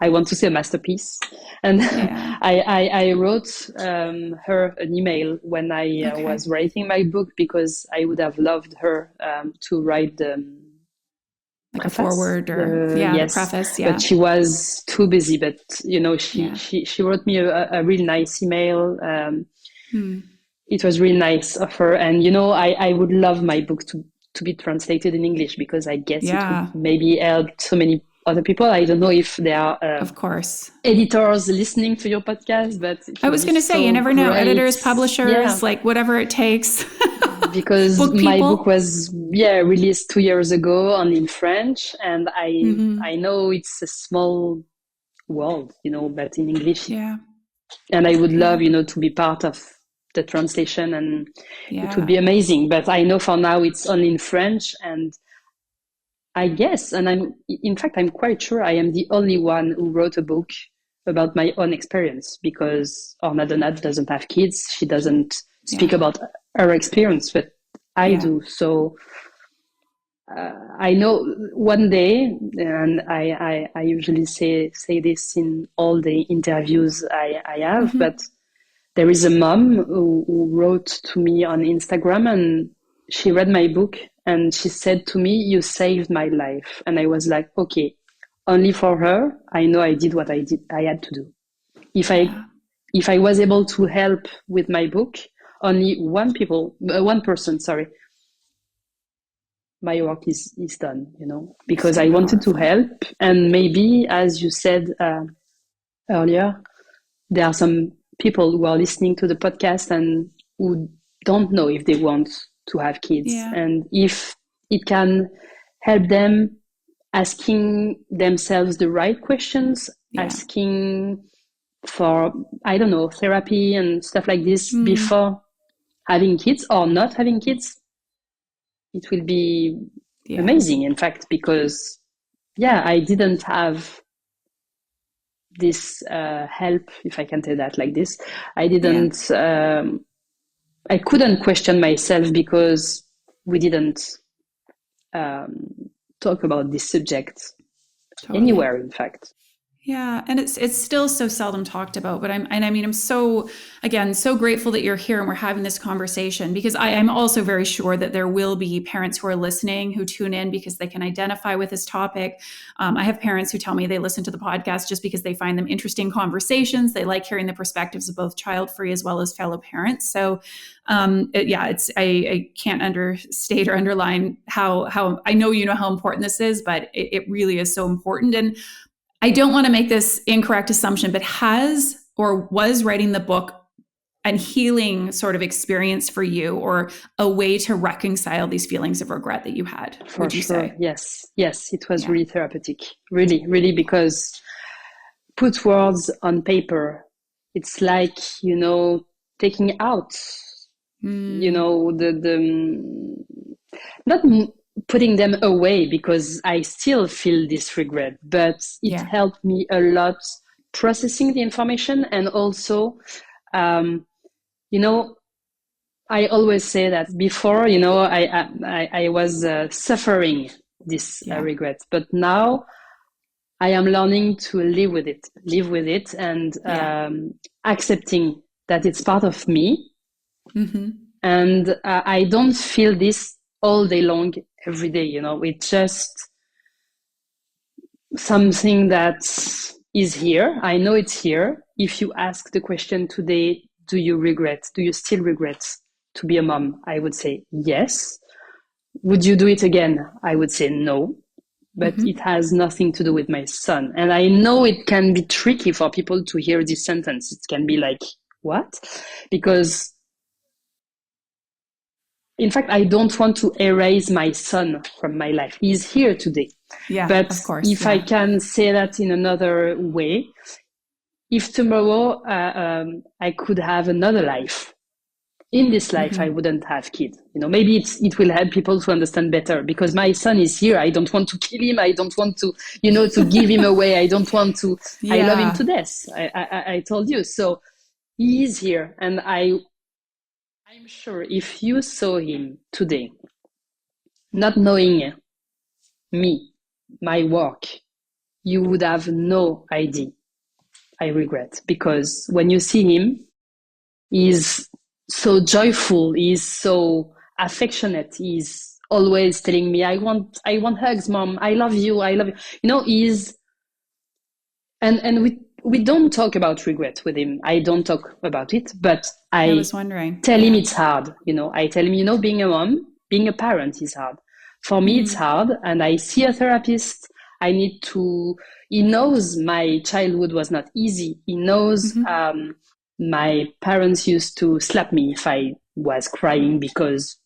[SPEAKER 1] I want to say, a masterpiece. And I wrote her an email when I was writing my book, because I would have loved her to write the
[SPEAKER 2] a foreword or the preface.
[SPEAKER 1] But she was too busy. But you know, she wrote me a really nice email. It was really nice of her, and you know, I would love my book to be translated in English, because I guess it would maybe help so many other people. I don't know if there are
[SPEAKER 2] of course
[SPEAKER 1] editors listening to your podcast, but
[SPEAKER 2] I was going to say, you never know, editors, publishers, like whatever it takes.
[SPEAKER 1] Because my book was released 2 years ago, only in French, and I know it's a small world, you know, but in English, and I would love, you know, to be part of the translation, and it would be amazing. But I know for now it's only in French, and I guess, and I'm quite sure I am the only one who wrote a book about my own experience, because Orna Donat doesn't have kids. She doesn't speak about her experience, but I do. So I know one day, and I usually say this in all the interviews I have, but there is a mom who wrote to me on Instagram, and she read my book, and she said to me, "You saved my life." And I was like, okay, only for her, I know I did what I had to do. If I was able to help with my book, only one person, my work is done, you know, because I wanted to help. And maybe, as you said earlier, there are some people who are listening to the podcast and who don't know if they want to have kids, and if it can help them asking themselves the right questions, asking for, I don't know, therapy and stuff like this before having kids or not having kids, it will be amazing, in fact, because I didn't have this help, if I can say that like this. I didn't I couldn't question myself, because we didn't talk about this subject
[SPEAKER 2] Totally.
[SPEAKER 1] anywhere, in fact.
[SPEAKER 2] Yeah, and it's still so seldom talked about, but I'm so, again, so grateful that you're here and we're having this conversation, because I'm also very sure that there will be parents who are listening who tune in because they can identify with this topic. I have parents who tell me they listen to the podcast just because they find them interesting conversations. They like hearing the perspectives of both child-free as well as fellow parents. So I can't understate or underline how I know how important this is, but it really is so important. And I don't want to make this incorrect assumption, but has or was writing the book a healing sort of experience for you, or a way to reconcile these feelings of regret that you had, would you say?
[SPEAKER 1] Yes, it was really therapeutic, really, because put words on paper, it's like, taking out, the not putting them away, because I still feel this regret, but it helped me a lot processing the information. And also, I always say that before, I was suffering this regret, but now I am learning to live with it, and accepting that it's part of me.
[SPEAKER 2] Mm-hmm.
[SPEAKER 1] And I don't feel this all day long, every day. It's just something that is here. I know it's here. If you ask the question today, do you still regret to be a mom? I would say yes. Would you do it again? I would say no. But it has nothing to do with my son. And I know it can be tricky for people to hear this sentence. It can be like, what? Because, in fact, I don't want to erase my son from my life. He's here today.
[SPEAKER 2] Yeah,
[SPEAKER 1] but
[SPEAKER 2] of course.
[SPEAKER 1] If I can say that in another way, if tomorrow I could have another life, in this life, I wouldn't have kids. Maybe it will help people to understand better, because my son is here. I don't want to kill him. I don't want to, to give him away. I don't want to, I love him to death. I told you. So he is here. And I'm sure if you saw him today, not knowing me, my work, you would have no idea. I regret, because when you see him, he's so joyful, he's so affectionate, he's always telling me, I want hugs, mom, I love you. He's, and we don't talk about regret with him. I don't talk about it, but I
[SPEAKER 2] was wondering.
[SPEAKER 1] Tell him it's hard. I tell him, being a mom, being a parent is hard. For me, it's hard, and I see a therapist. He knows my childhood was not easy. He knows my parents used to slap me if I was crying, because,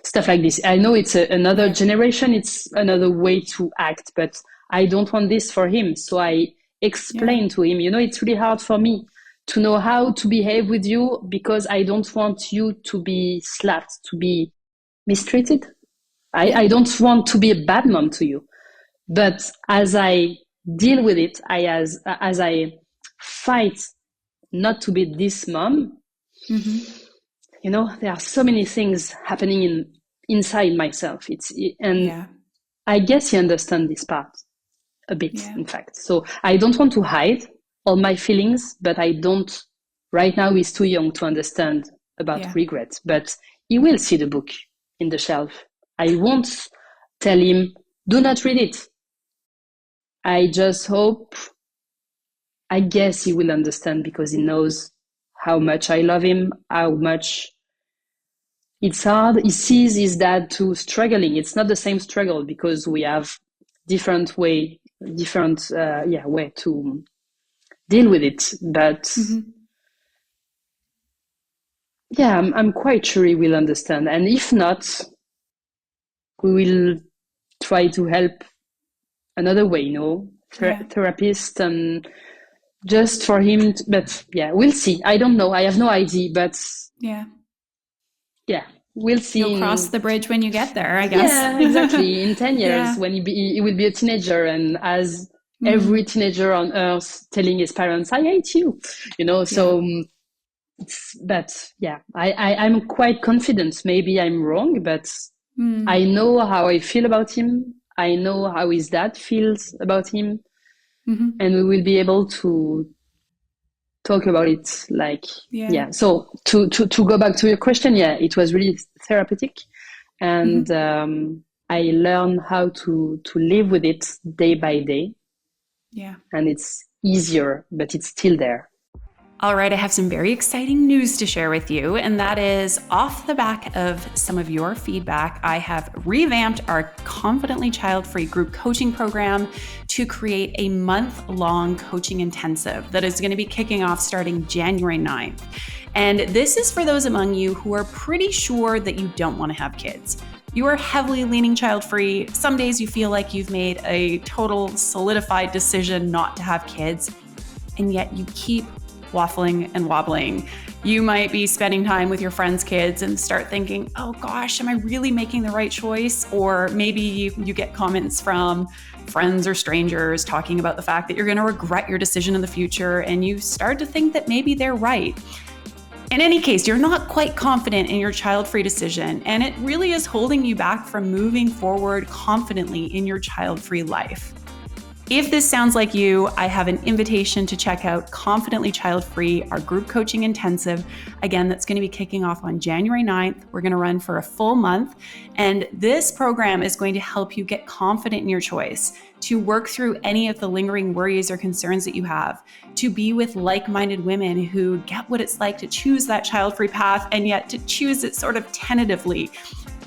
[SPEAKER 1] stuff like this. I know it's another generation, it's another way to act, but I don't want this for him. So I explain to him, it's really hard for me to know how to behave with you, because I don't want you to be slapped, to be mistreated. I don't want to be a bad mom to you. But as I deal with it, as I fight not to be this mom, there are so many things happening inside myself. I guess you understand this part a bit, in fact. So I don't want to hide all my feelings, but I don't. Right now, he's too young to understand about regret. But he will see the book in the shelf. I won't tell him, do not read it. I just hope, I guess he will understand, because he knows how much I love him, how much it's hard. He sees his dad too struggling. It's not the same struggle, because we have different way to deal with it. But I'm quite sure he will understand. And if not, we will try to help another way, therapist, and just for him. But we'll see. I don't know. I have no idea, but we'll see.
[SPEAKER 2] You'll cross the bridge when you get there, I guess.
[SPEAKER 1] Yeah, exactly. In 10 years, when he will be a teenager, and as every teenager on earth telling his parents, I hate you, so I'm quite confident. Maybe I'm wrong, but I know how I feel about him. I know how his dad feels about him, and we will be able to talk about it. Like, yeah. So to go back to your question, yeah, it was really therapeutic, and I learned how to live with it day by day.
[SPEAKER 2] Yeah.
[SPEAKER 1] And it's easier, but it's still there.
[SPEAKER 2] All right, I have some very exciting news to share with you, and that is off the back of some of your feedback, I have revamped our Confidently Child-Free group coaching program to create a month-long coaching intensive that is going to be kicking off starting January 9th. And this is for those among you who are pretty sure that you don't want to have kids. You are heavily leaning child-free. Some days you feel like you've made a total solidified decision not to have kids, and yet you keep waffling and wobbling. You might be spending time with your friends' kids and start thinking, oh gosh, am I really making the right choice? Or maybe you get comments from friends or strangers talking about the fact that you're going to regret your decision in the future, and you start to think that maybe they're right. In any case, you're not quite confident in your child-free decision, and it really is holding you back from moving forward confidently in your child-free life. If this sounds like you, I have an invitation to check out Confidently Child-Free, our group coaching intensive. Again, that's going to be kicking off on January 9th. We're going to run for a full month. And this program is going to help you get confident in your choice, to work through any of the lingering worries or concerns that you have, to be with like-minded women who get what it's like to choose that child-free path and yet to choose it sort of tentatively.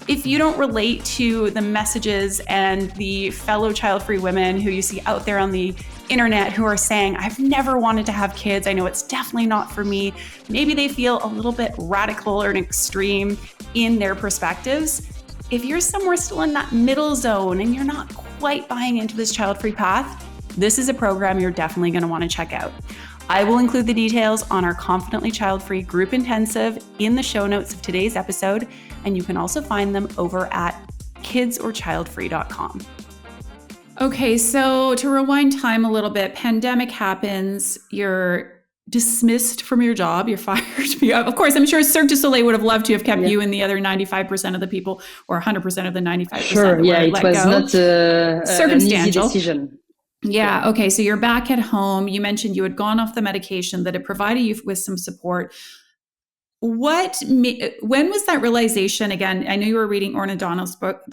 [SPEAKER 2] If you don't relate to the messages and the fellow child-free women who you see out there on the internet who are saying, I've never wanted to have kids, I know it's definitely not for me, maybe they feel a little bit radical or extreme in their perspectives. If you're somewhere still in that middle zone and you're not quite buying into this child-free path, this is a program you're definitely going to want to check out. I will include the details on our Confidently Child-Free group intensive in the show notes of today's episode, and you can also find them over at kidsorchildfree.com. Okay, so to rewind time a little bit, pandemic happens, you're dismissed from your job, you're fired. Of course, I'm sure Cirque du Soleil would have loved to have kept you and the other 95% of the people, or 100% of the 95%
[SPEAKER 1] sure,
[SPEAKER 2] that
[SPEAKER 1] yeah,
[SPEAKER 2] were
[SPEAKER 1] it
[SPEAKER 2] let
[SPEAKER 1] was
[SPEAKER 2] go.
[SPEAKER 1] Not an easy decision.
[SPEAKER 2] Yeah. Okay. So you're back at home. You mentioned you had gone off the medication, that it provided you with some support. When was that realization? Again, I know you were reading Orna Donald's book,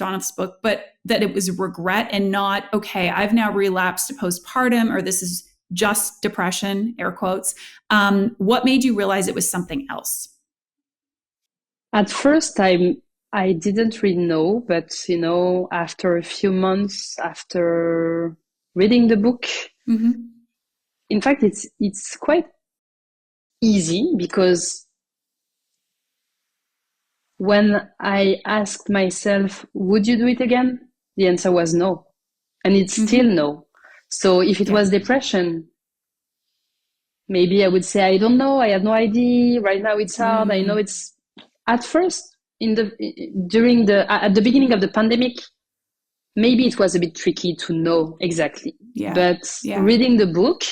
[SPEAKER 2] but that it was regret and not, okay, I've now relapsed to postpartum, or this is just depression, air quotes. What made you realize it was something else?
[SPEAKER 1] At first, I didn't really know, but after a few months after reading the book, in fact, it's quite easy, because when I asked myself, would you do it again? The answer was no. And it's still no. So if it was depression, maybe I would say, I don't know, I had no idea. Right now it's hard. I know it's at first at the beginning of the pandemic, maybe it was a bit tricky to know exactly. But reading the book,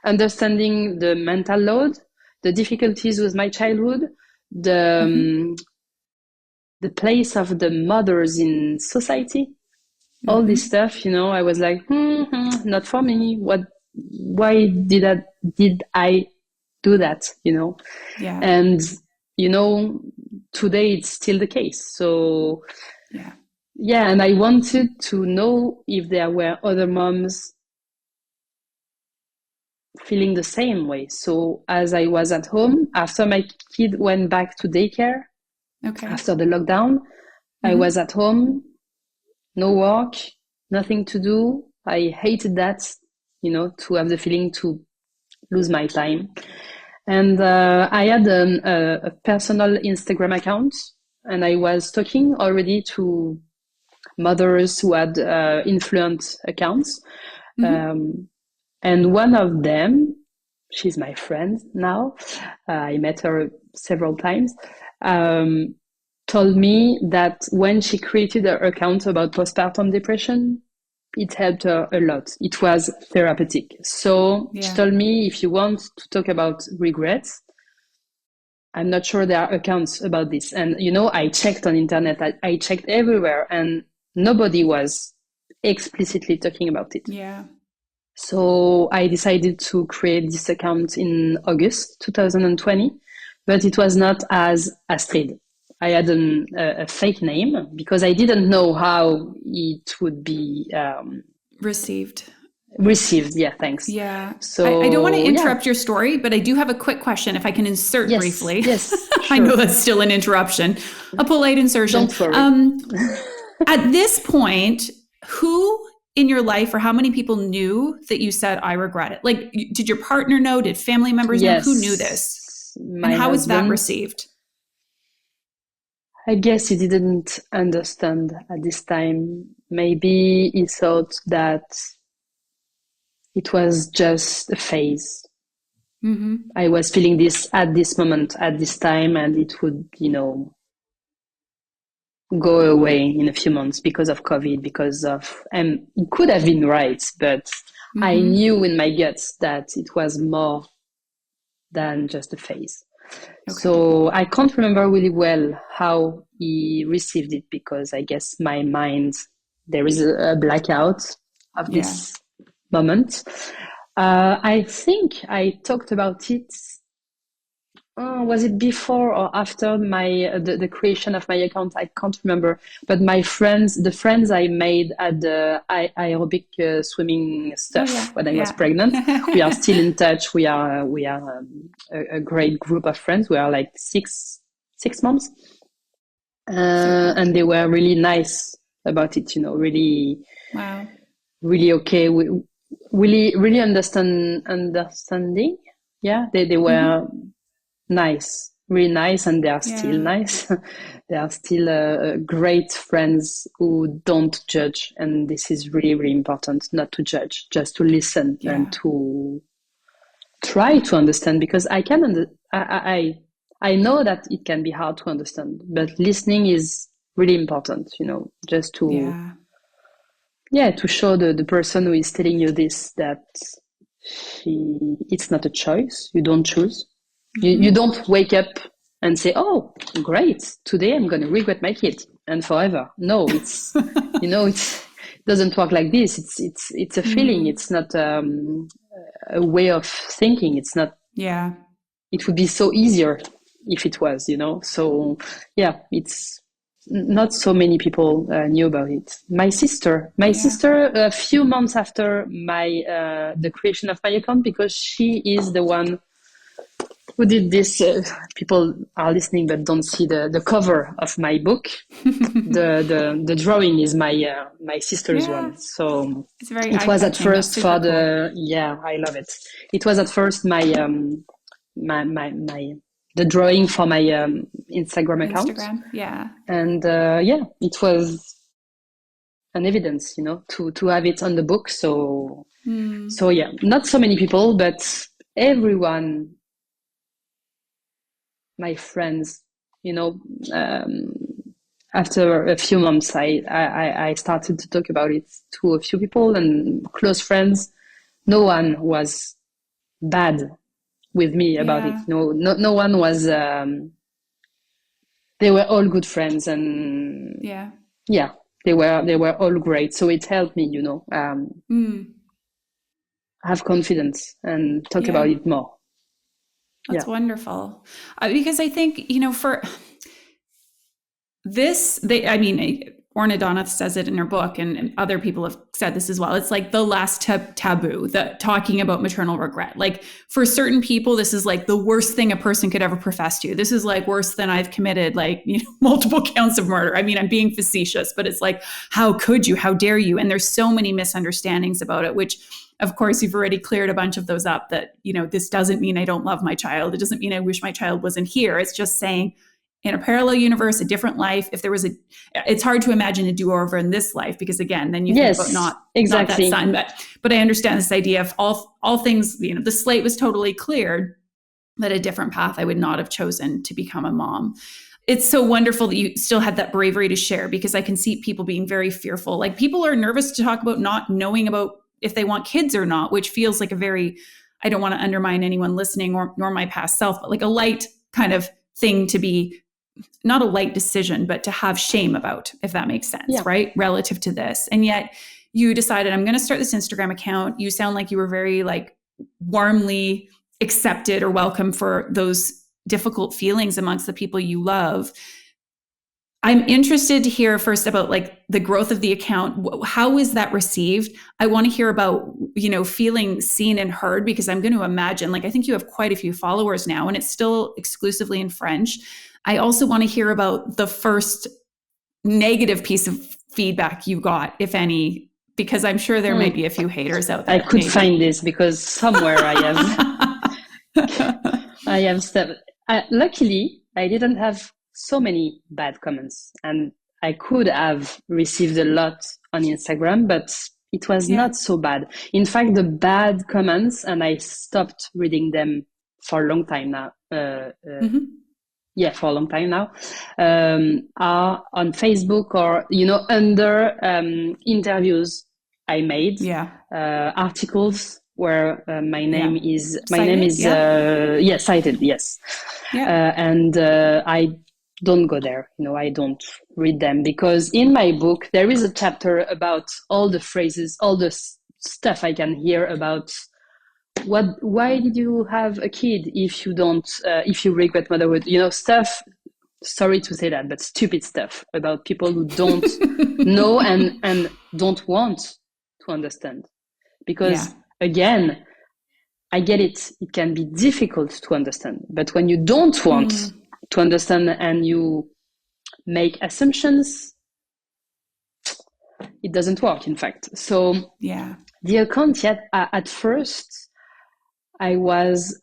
[SPEAKER 1] understanding the mental load, the difficulties with my childhood, the place of the mothers in society, all this stuff, I was like, not for me. Why did I do that? And today it's still the case. So and I wanted to know if there were other moms feeling the same way. So as I was at home, after my kid went back to daycare, after the lockdown, I was at home, no work, nothing to do. I hated that, to have the feeling to lose my time. And I had a personal Instagram account, and I was talking already to mothers who had influent accounts. And one of them, she's my friend now, I met her several times, told me that when she created her account about postpartum depression, it helped her a lot. It was therapeutic. So she told me, if you want to talk about regrets, I'm not sure there are accounts about this. And, I checked on internet, I checked everywhere, and nobody was explicitly talking about it.
[SPEAKER 2] Yeah.
[SPEAKER 1] So I decided to create this account in August 2020, but it was not as Astrid. I had a fake name because I didn't know how it would be
[SPEAKER 2] Received.
[SPEAKER 1] received. Yeah, thanks.
[SPEAKER 2] Yeah.
[SPEAKER 1] So
[SPEAKER 2] I don't want to interrupt your story, but I do have a quick question if I can insert briefly.
[SPEAKER 1] Yes, sure.
[SPEAKER 2] I know that's still an interruption, a polite insertion.
[SPEAKER 1] Don't worry.
[SPEAKER 2] At this point, who in your life or how many people knew that you said, I regret it? Like, did your partner know? Did family members know? Who knew this?
[SPEAKER 1] My
[SPEAKER 2] and how was that
[SPEAKER 1] husband
[SPEAKER 2] received?
[SPEAKER 1] I guess he didn't understand at this time. Maybe he thought that it was just a phase.
[SPEAKER 2] Mm-hmm.
[SPEAKER 1] I was feeling this at this moment, at this time, and it would, go away in a few months because of COVID, and it could have been right, but I knew in my guts that it was more than just a phase. Okay. So I can't remember really well how he received it because I guess my mind, there is a blackout of this moment. I think I talked about it. Was it before or after the creation of my account? I can't remember. But the friends I made at the aerobic swimming stuff when I was pregnant, we are still in touch. We are a great group of friends. We are like six moms, and they were really nice about it. Really, really okay. We really understanding. Yeah, they were. Nice, really nice, and they are still nice. They are still great friends who don't judge, and this is really, really important, not to judge, just to listen and to try to understand, because I know that it can be hard to understand, but listening is really important, just to to show the person who is telling you this that it's not a choice, you don't choose. You don't wake up and say, "Oh, great! Today I'm going to regret my kid and forever." No, it's it doesn't work like this. It's a feeling. It's not a way of thinking. It's not. Yeah. It would be so easier if it was, So it's not so many people knew about it. My sister, a few months after the creation of my account, because she is the one who did this. People are listening but don't see the cover of my book. the drawing is my sister's one. So
[SPEAKER 2] it's very
[SPEAKER 1] it was at first for the cool. I love it. It was at first my the drawing for my Instagram account. And it was an evidence, to have it on the book. So not so many people, but everyone. My friends, after a few months, I started to talk about it to a few people and close friends. No one was bad with me about it. No one was. They were all good friends, and they were all great. So it helped me, have confidence and talk about it more.
[SPEAKER 2] That's wonderful. Because I think, for this, Orna Donath says it in her book, and other people have said this as well. It's like the last taboo, talking about maternal regret. Like for certain people, this is like the worst thing a person could ever profess to. This is like worse than I've committed, multiple counts of murder. I mean, I'm being facetious, but it's like, how could you? How dare you? And there's so many misunderstandings about it, which of course, you've already cleared a bunch of those up that, this doesn't mean I don't love my child. It doesn't mean I wish my child wasn't here. It's just saying in a parallel universe, a different life, if there was it's hard to imagine a do-over in this life, because again, then you think about not that son, but I understand this idea of all things, the slate was totally cleared, but a different path I would not have chosen to become a mom. It's so wonderful that you still had that bravery to share, because I can see people being very fearful. Like people are nervous to talk about not knowing about if they want kids or not, which feels like I don't want to undermine anyone listening nor my past self, but like a light kind of thing to be, not a light decision, but to have shame about, if that makes sense, right? Relative to this. And yet you decided, I'm going to start this Instagram account. You sound like you were very like warmly accepted or welcome for those difficult feelings amongst the people you love. I'm interested to hear first about like the growth of the account. How is that received? I want to hear about, feeling seen and heard, because I'm going to imagine, like, I think you have quite a few followers now and it's still exclusively in French. I also want to hear about the first negative piece of feedback you got, if any, because I'm sure there may be a few haters out there.
[SPEAKER 1] I could find this because somewhere I have stuff. Luckily, I didn't have so many bad comments, and I could have received a lot on Instagram, but it was not so bad. In fact, the bad comments, and I stopped reading them for a long time now. For a long time now, are on Facebook or, under interviews I made, articles where my name is cited, yes. And I don't go there, I don't read them, because in my book there is a chapter about all the phrases, all the stuff I can hear about why did you have a kid if you don't, if you regret motherhood, stuff, sorry to say that, but stupid stuff about people who don't know and don't want to understand. Because again, I get it, it can be difficult to understand, but when you don't want to understand and you make assumptions, it doesn't work, in fact. So the account, at first, I was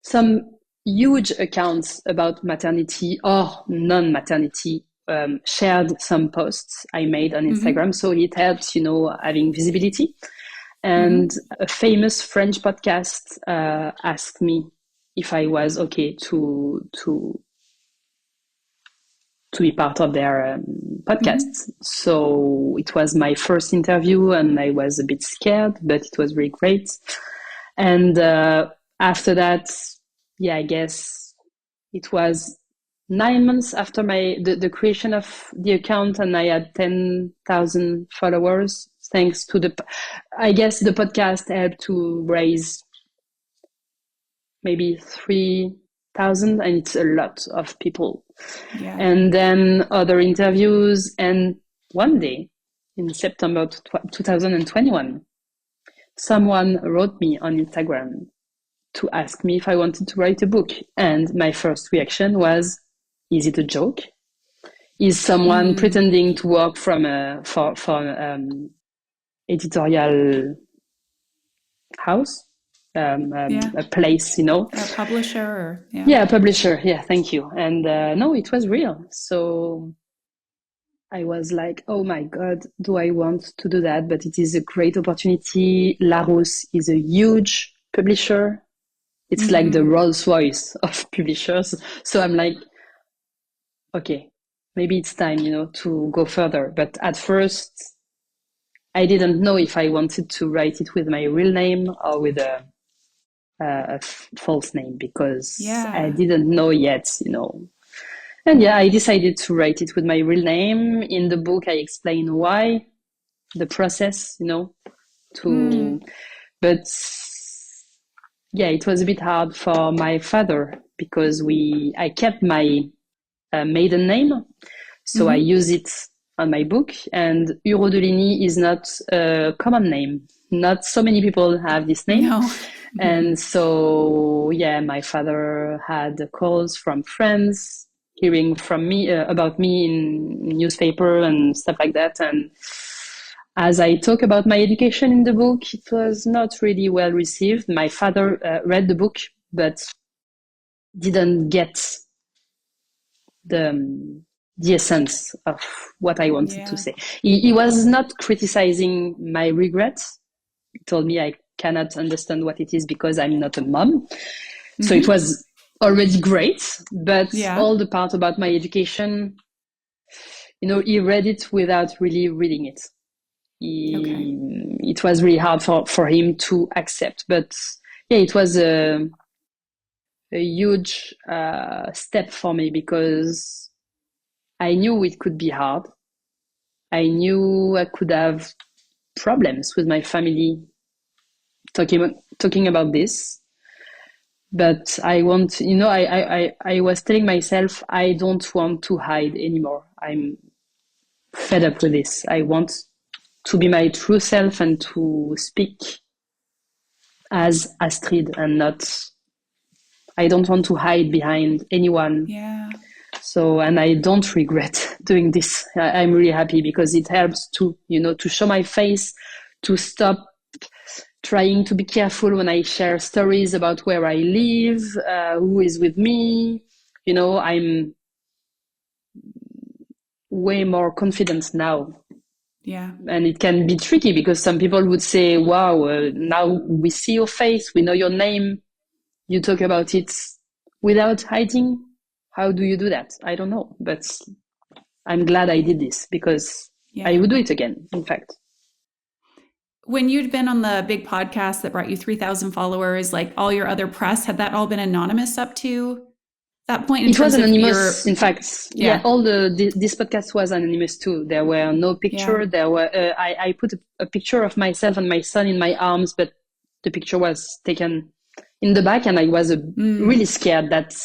[SPEAKER 1] some huge accounts about maternity or non-maternity shared some posts I made on Instagram. So it helps, having visibility. And a famous French podcast asked me if I was okay to be part of their podcast. So it was my first interview and I was a bit scared, but it was really great. And after that, I guess it was 9 months after the creation of the account, and I had 10,000 followers, thanks to I guess the podcast helped to raise maybe 3,000, and it's a lot of people. And then other interviews, and one day in September 2021, someone wrote me on Instagram to ask me if I wanted to write a book. And my first reaction was, is it a joke? Is someone pretending to work for editorial house? A place, a
[SPEAKER 2] publisher?
[SPEAKER 1] A publisher. Yeah, thank you. And no, it was real. So I was like, oh my God, do I want to do that? But it is a great opportunity. Larousse is a huge publisher. It's like the Rolls-Royce of publishers. So I'm like, okay, maybe it's time, to go further. But at first, I didn't know if I wanted to write it with my real name or with a false name, because I didn't know yet, And I decided to write it with my real name. In the book, I explain why, the process, but it was a bit hard for my father, because I kept my maiden name, so I use it on my book. And Hurault de Ligny is not a common name. Not so many people have this name.
[SPEAKER 2] No.
[SPEAKER 1] And so, my father had calls from friends, hearing from me about me in newspaper and stuff like that. And as I talk about my education in the book, it was not really well received. My father read the book, but didn't get the essence of what I wanted to say. He was not criticizing my regrets. He told me I cannot understand what it is because I'm not a mom. So it was already great, but all the part about my education, he read it without really reading it. It was really hard for him to accept. But it was a huge step for me, because I knew it could be hard. I knew I could have problems with my family talking about this. But I want, I was telling myself, I don't want to hide anymore. I'm fed up with this. I want to be my true self and to speak as Astrid and not, I don't want to hide behind anyone.
[SPEAKER 2] Yeah.
[SPEAKER 1] So, and I don't regret doing this. I'm really happy because it helps to, to show my face, to stop trying to be careful when I share stories about where I live, who is with me. I'm way more confident now.
[SPEAKER 2] Yeah.
[SPEAKER 1] And it can be tricky because some people would say, wow, now we see your face, we know your name, you talk about it without hiding. How do you do that? I don't know, but I'm glad I did this because I would do it again, in fact.
[SPEAKER 2] When you'd been on the big podcast that brought you 3,000 followers, like all your other press, had that all been anonymous up to that point?
[SPEAKER 1] It was anonymous, in fact. Yeah, all this podcast was anonymous too. There were no picture. There were I put a picture of myself and my son in my arms, but the picture was taken in the back, and I was really scared that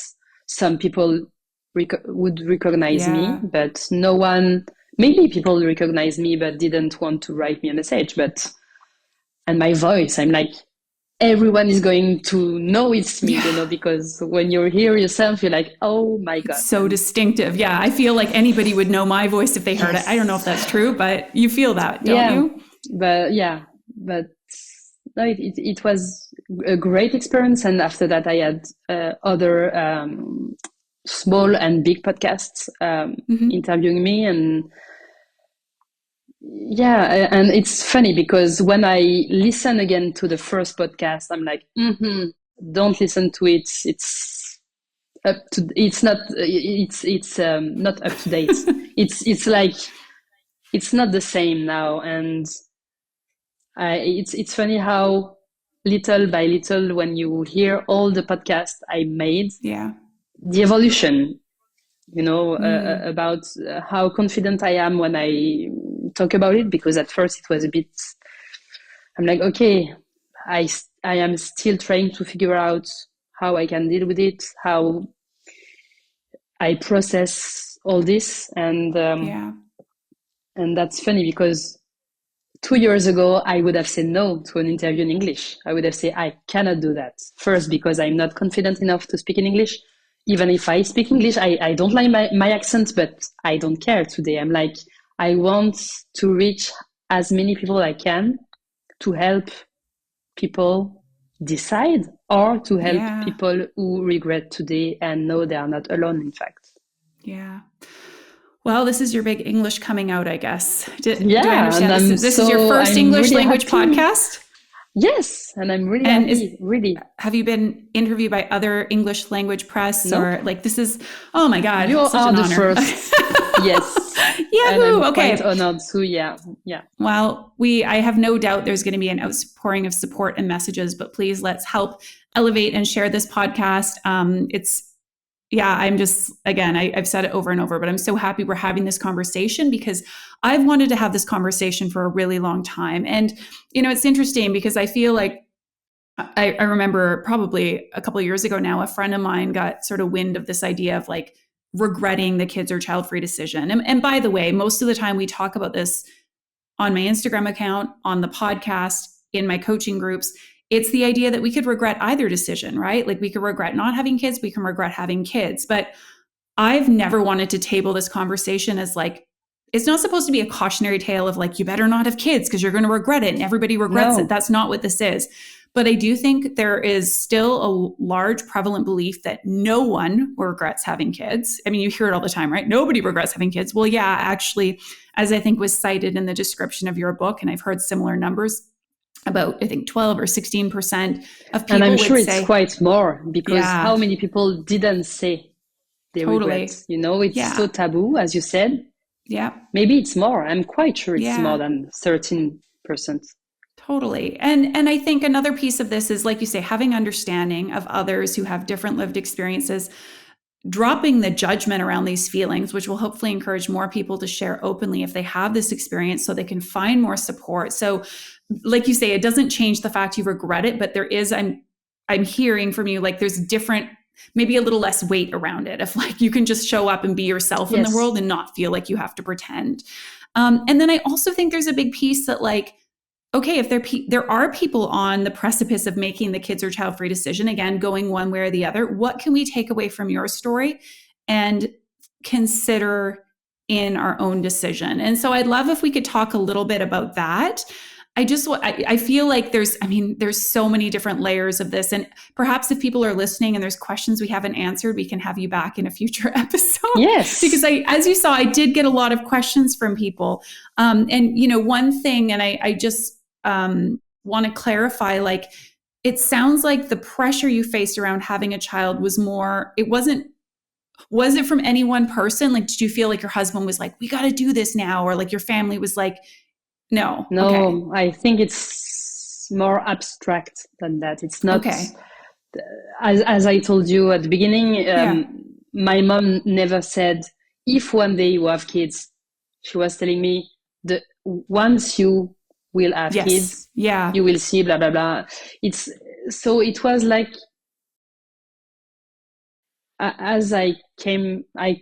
[SPEAKER 1] some people would recognize me, but no one. Maybe people recognize me, but didn't want to write me a message. And my voice, I'm like, everyone is going to know it's me, because when you hear yourself, you're like, oh my God.
[SPEAKER 2] It's so distinctive. Yeah. I feel like anybody would know my voice if they heard it. I don't know if that's true, but you feel that, don't you?
[SPEAKER 1] But no, it was a great experience. And after that, I had other small and big podcasts interviewing me. And and it's funny because when I listen again to the first podcast, I'm like, don't listen to it. It's not up to date. it's like it's not the same now, and it's funny how little by little, when you hear all the podcasts I made, the evolution, about how confident I am when I talk about it, because at first it was a bit, I'm like, okay, I am still trying to figure out how I can deal with it, how I process all this. And that's funny because 2 years ago, I would have said no to an interview in English. I would have said, I cannot do that. First, because I'm not confident enough to speak in English. Even if I speak English, I don't like my accent, but I don't care today. I'm like, I want to reach as many people I can to help people decide, or to help people who regret today and know they are not alone, in fact.
[SPEAKER 2] Yeah. Well, this is your big English coming out, I guess. Do I understand? This is your first English language podcast?
[SPEAKER 1] Yes, and I'm really happy, really.
[SPEAKER 2] Have you been interviewed by other English language press? Nope. Or like, this is, oh my God,
[SPEAKER 1] you
[SPEAKER 2] such
[SPEAKER 1] are
[SPEAKER 2] an
[SPEAKER 1] the
[SPEAKER 2] honor.
[SPEAKER 1] First. Yes.
[SPEAKER 2] Yahoo! Okay.
[SPEAKER 1] Quite honored too, yeah.
[SPEAKER 2] Well, I have no doubt there's going to be an outpouring of support and messages, but please let's help elevate and share this podcast. I'm just, again, I've said it over and over, but I'm so happy we're having this conversation because I've wanted to have this conversation for a really long time. And, it's interesting because I feel like I remember probably a couple of years ago now, a friend of mine got sort of wind of this idea of like regretting the kids or child-free decision. And by the way, most of the time we talk about this on my Instagram account, on the podcast, in my coaching groups. It's the idea that we could regret either decision, right? Like we could regret not having kids, we can regret having kids. But I've never wanted to table this conversation as like, it's not supposed to be a cautionary tale of like, you better not have kids because you're going to regret it and everybody regrets it. That's not what this is. But I do think there is still a large prevalent belief that no one regrets having kids. I mean, you hear it all the time, right? Nobody regrets having kids. Well, yeah, actually, as I think was cited in the description of your book, and I've heard similar numbers, about, I think, 12 or 16% of people.
[SPEAKER 1] And I'm sure
[SPEAKER 2] say,
[SPEAKER 1] it's quite more because how many people didn't say they regret? It's so taboo, as you said.
[SPEAKER 2] Yeah.
[SPEAKER 1] Maybe it's more. I'm quite sure it's more than 13%.
[SPEAKER 2] Totally. And I think another piece of this is, like you say, having understanding of others who have different lived experiences. dropping the judgment around these feelings, which will hopefully encourage more people to share openly if they have this experience so they can find more support. So like you say, it doesn't change the fact you regret it, but there is, I'm hearing from you, like there's different, maybe a little less weight around it. If like you can just show up and be yourself in the world and not feel like you have to pretend. And then I also think there's a big piece that like, okay, if there are people on the precipice of making the kids or child free decision, again, going one way or the other, what can we take away from your story and consider in our own decision? And so I'd love if we could talk a little bit about that. I feel like there's so many different layers of this. And perhaps if people are listening and there's questions we haven't answered, we can have you back in a future episode.
[SPEAKER 1] Yes.
[SPEAKER 2] Because as you saw, I did get a lot of questions from people. And, you know, one thing, and I just want to clarify, like, it sounds like the pressure you faced around having a child was was it from any one person? Like, did you feel like your husband was like, we got to do this now? Or like your family was like, no.
[SPEAKER 1] Okay. I think it's more abstract than that. It's not, as I told you at the beginning, my mom never said, if one day you have kids, she was telling me that once you will have kids, you will see, blah, blah, blah. It was like, as I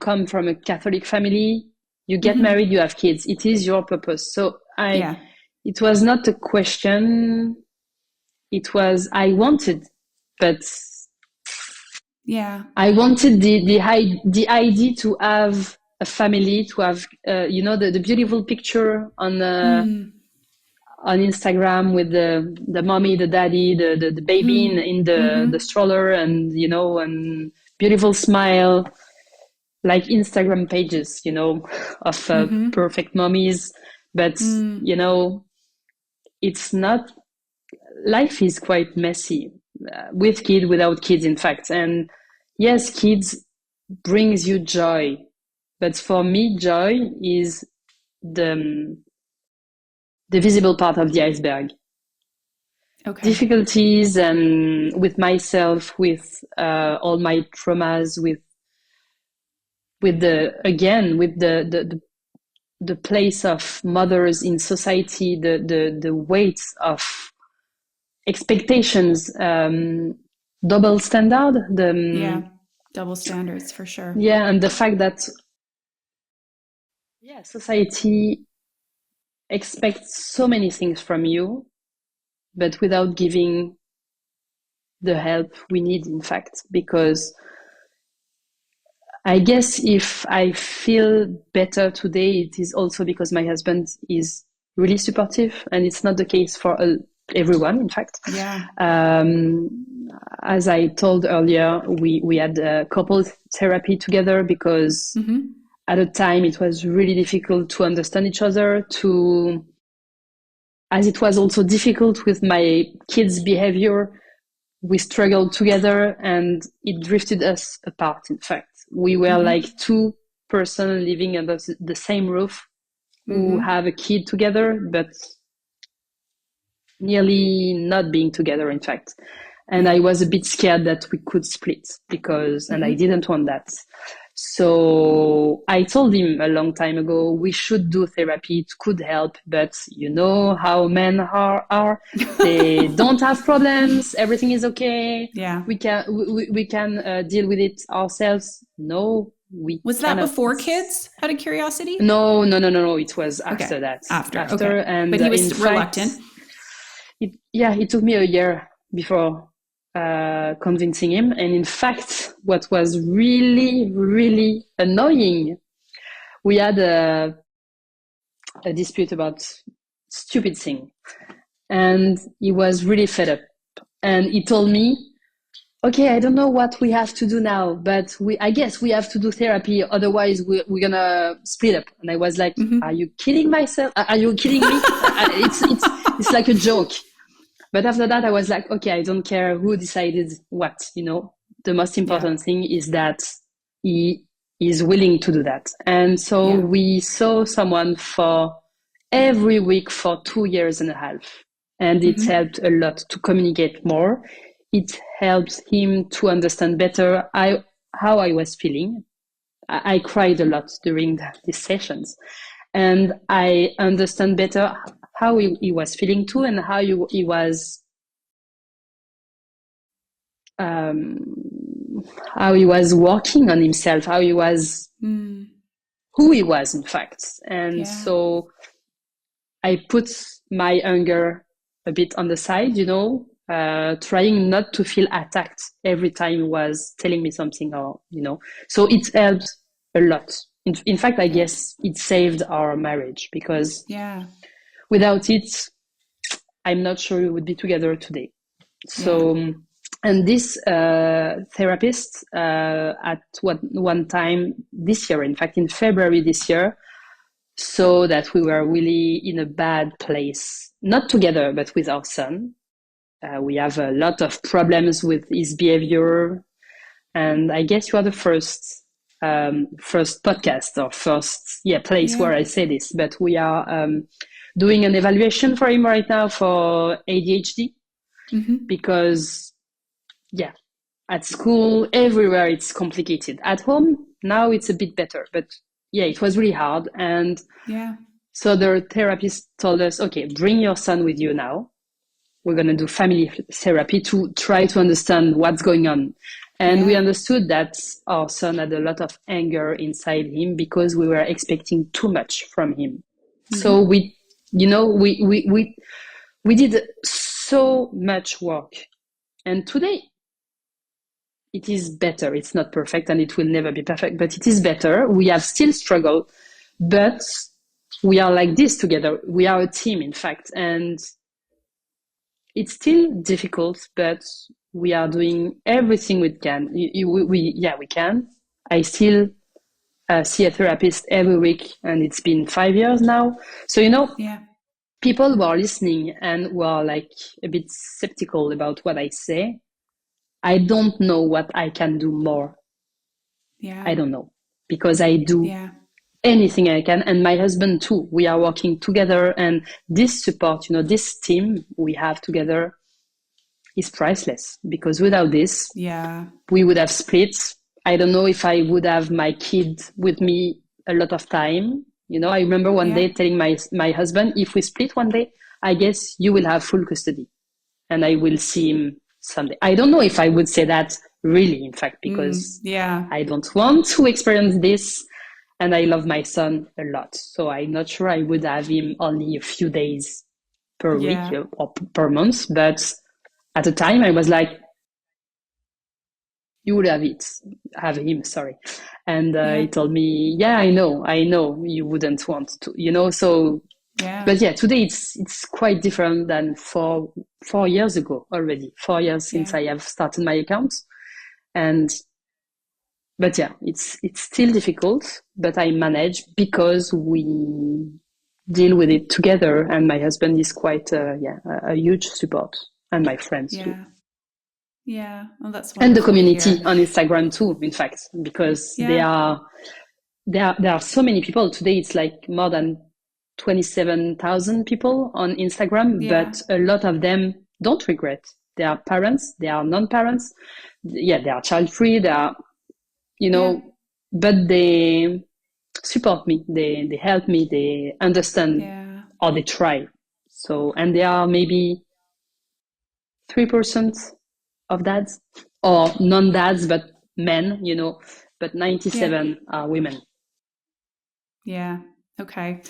[SPEAKER 1] come from a Catholic family, you get married, you have kids. It is your purpose. So it was not a question. It was, I wanted, but I wanted the idea to have a family, to have, the beautiful picture on Instagram with the mommy, the daddy, the baby in the stroller, and, and beautiful smile, like Instagram pages, of perfect mommies. But, it's not, life is quite messy with kids, without kids, in fact. And yes, kids brings you joy. But for me, joy is the visible part of the iceberg. Okay. Difficulties and with myself, with all my traumas, with the place of mothers in society, the weight of expectations, double standard,
[SPEAKER 2] double standards for sure.
[SPEAKER 1] Yeah, and the fact that society expects so many things from you, but without giving the help we need, in fact, because I guess if I feel better today, it is also because my husband is really supportive, and it's not the case for everyone, in fact.
[SPEAKER 2] Yeah.
[SPEAKER 1] As I told earlier, we had a couple therapy together because at the time it was really difficult to understand each other, as it was also difficult with my kids' behavior. We struggled together and it drifted us apart, in fact. We were like two persons living under the same roof who have a kid together, but nearly not being together, in fact. And I was a bit scared that we could split and I didn't want that. So I told him a long time ago, we should do therapy. It could help, but you know how men are. They don't have problems. Everything is okay.
[SPEAKER 2] Yeah.
[SPEAKER 1] We can deal with it ourselves. No, we
[SPEAKER 2] Was that before kids, out of curiosity?
[SPEAKER 1] No. It was after that.
[SPEAKER 2] After.
[SPEAKER 1] And
[SPEAKER 2] but he was reluctant.
[SPEAKER 1] It took me a year before convincing him. And in fact, what was really, really annoying, we had a dispute about stupid thing. And he was really fed up. And he told me, okay, I don't know what we have to do now, but I guess we have to do therapy. Otherwise, we're going to split up. And I was like, are you kidding myself? Are you kidding me? It's like a joke. But after that, I was like, okay, I don't care who decided what, the most important thing is that he is willing to do that. And so we saw someone for every week for 2.5 years. And it helped a lot to communicate more. It helped him to understand better. I how I was feeling. I cried a lot during these sessions, and I understand better how he was feeling too, and how he was working on himself, how he was, who he was, in fact. And so I put my anger a bit on the side, trying not to feel attacked every time he was telling me something, or, so it helped a lot. In fact, I guess it saved our marriage, because without it, I'm not sure we would be together today. So, and this therapist at one time this year, in fact, in February this year, saw that we were really in a bad place, not together, but with our son. We have a lot of problems with his behavior. And I guess you are the first podcast, or first place where I say this. But we are doing an evaluation for him right now for ADHD, because at school, everywhere it's complicated. At home, now it's a bit better, but it was really hard. And so the therapist told us, okay, bring your son with you now. We're going to do family therapy to try to understand what's going on. And we understood that our son had a lot of anger inside him, because we were expecting too much from him. So we did so much work. And today, it is better. It's not perfect, and it will never be perfect, but it is better. We have still struggled, but we are like this together. We are a team, in fact, and it's still difficult, but we are doing everything we can. We can. I still see a therapist every week, and it's been 5 years now. So, people who are listening and who are like a bit skeptical about what I say, I don't know what I can do more. I don't know, because I do anything I can. And my husband too. We are working together, and this support, this team we have together is priceless, because without this, we would have split. I don't know if I would have my kid with me a lot of time. I remember one day telling my husband, if we split one day, I guess you will have full custody and I will see him someday. I don't know if I would say that really, in fact, because I don't want to experience this, and I love my son a lot. So I'm not sure I would have him only a few days per week or per month. But at the time, I was like, you would have him, sorry. And he told me, I know you wouldn't want to, so. But today it's quite different than 4 years ago already. 4 years since I have started my account. But it's still difficult, but I manage because we deal with it together, and my husband is quite a huge support, and my friends too.
[SPEAKER 2] Yeah, well, that's wonderful.
[SPEAKER 1] And the community on Instagram too, in fact, because there are so many people today. It's like more than 27,000 people on Instagram, but a lot of them don't regret. They are parents, they are non-parents, they are child-free, they are, but they support me, they help me, they understand, or they try. So, and there are maybe 3% of dads, or non-dads, but men, but 97 are women.
[SPEAKER 2] Yeah. Okay.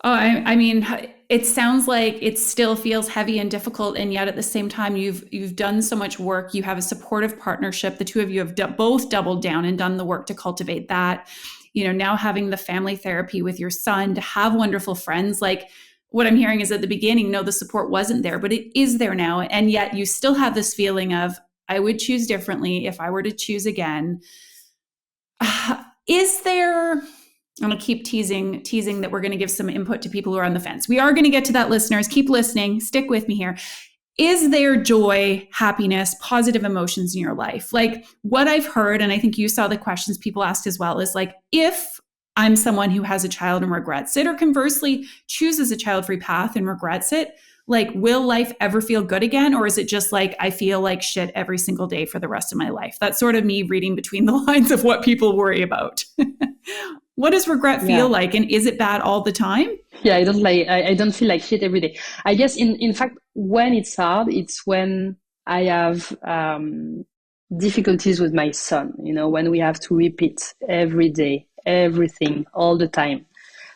[SPEAKER 2] Oh, I mean, it sounds like it still feels heavy and difficult, and yet at the same time, you've done so much work. You have a supportive partnership. The two of you have both doubled down and done the work to cultivate that. Now having the family therapy with your son, to have wonderful friends. Like, what I'm hearing is at the beginning, no, the support wasn't there, but it is there now, and yet you still have this feeling of, I would choose differently if I were to choose again. Is there? I'm going to keep teasing that we're going to give some input to people who are on the fence. We are going to get to that, listeners. Keep listening. Stick with me here. Is there joy, happiness, positive emotions in your life? Like, what I've heard, and I think you saw the questions people asked as well, is like, if I'm someone who has a child and regrets it, or conversely chooses a child-free path and regrets it, Like, will life ever feel good again? Or is it just like, I feel like shit every single day for the rest of my life? That's sort of me reading between the lines of what people worry about. What does regret feel like? And is it bad all the time?
[SPEAKER 1] Yeah, I don't feel like shit every day. I guess in fact, when it's hard, it's when I have difficulties with my son, when we have to repeat every day, everything, all the time.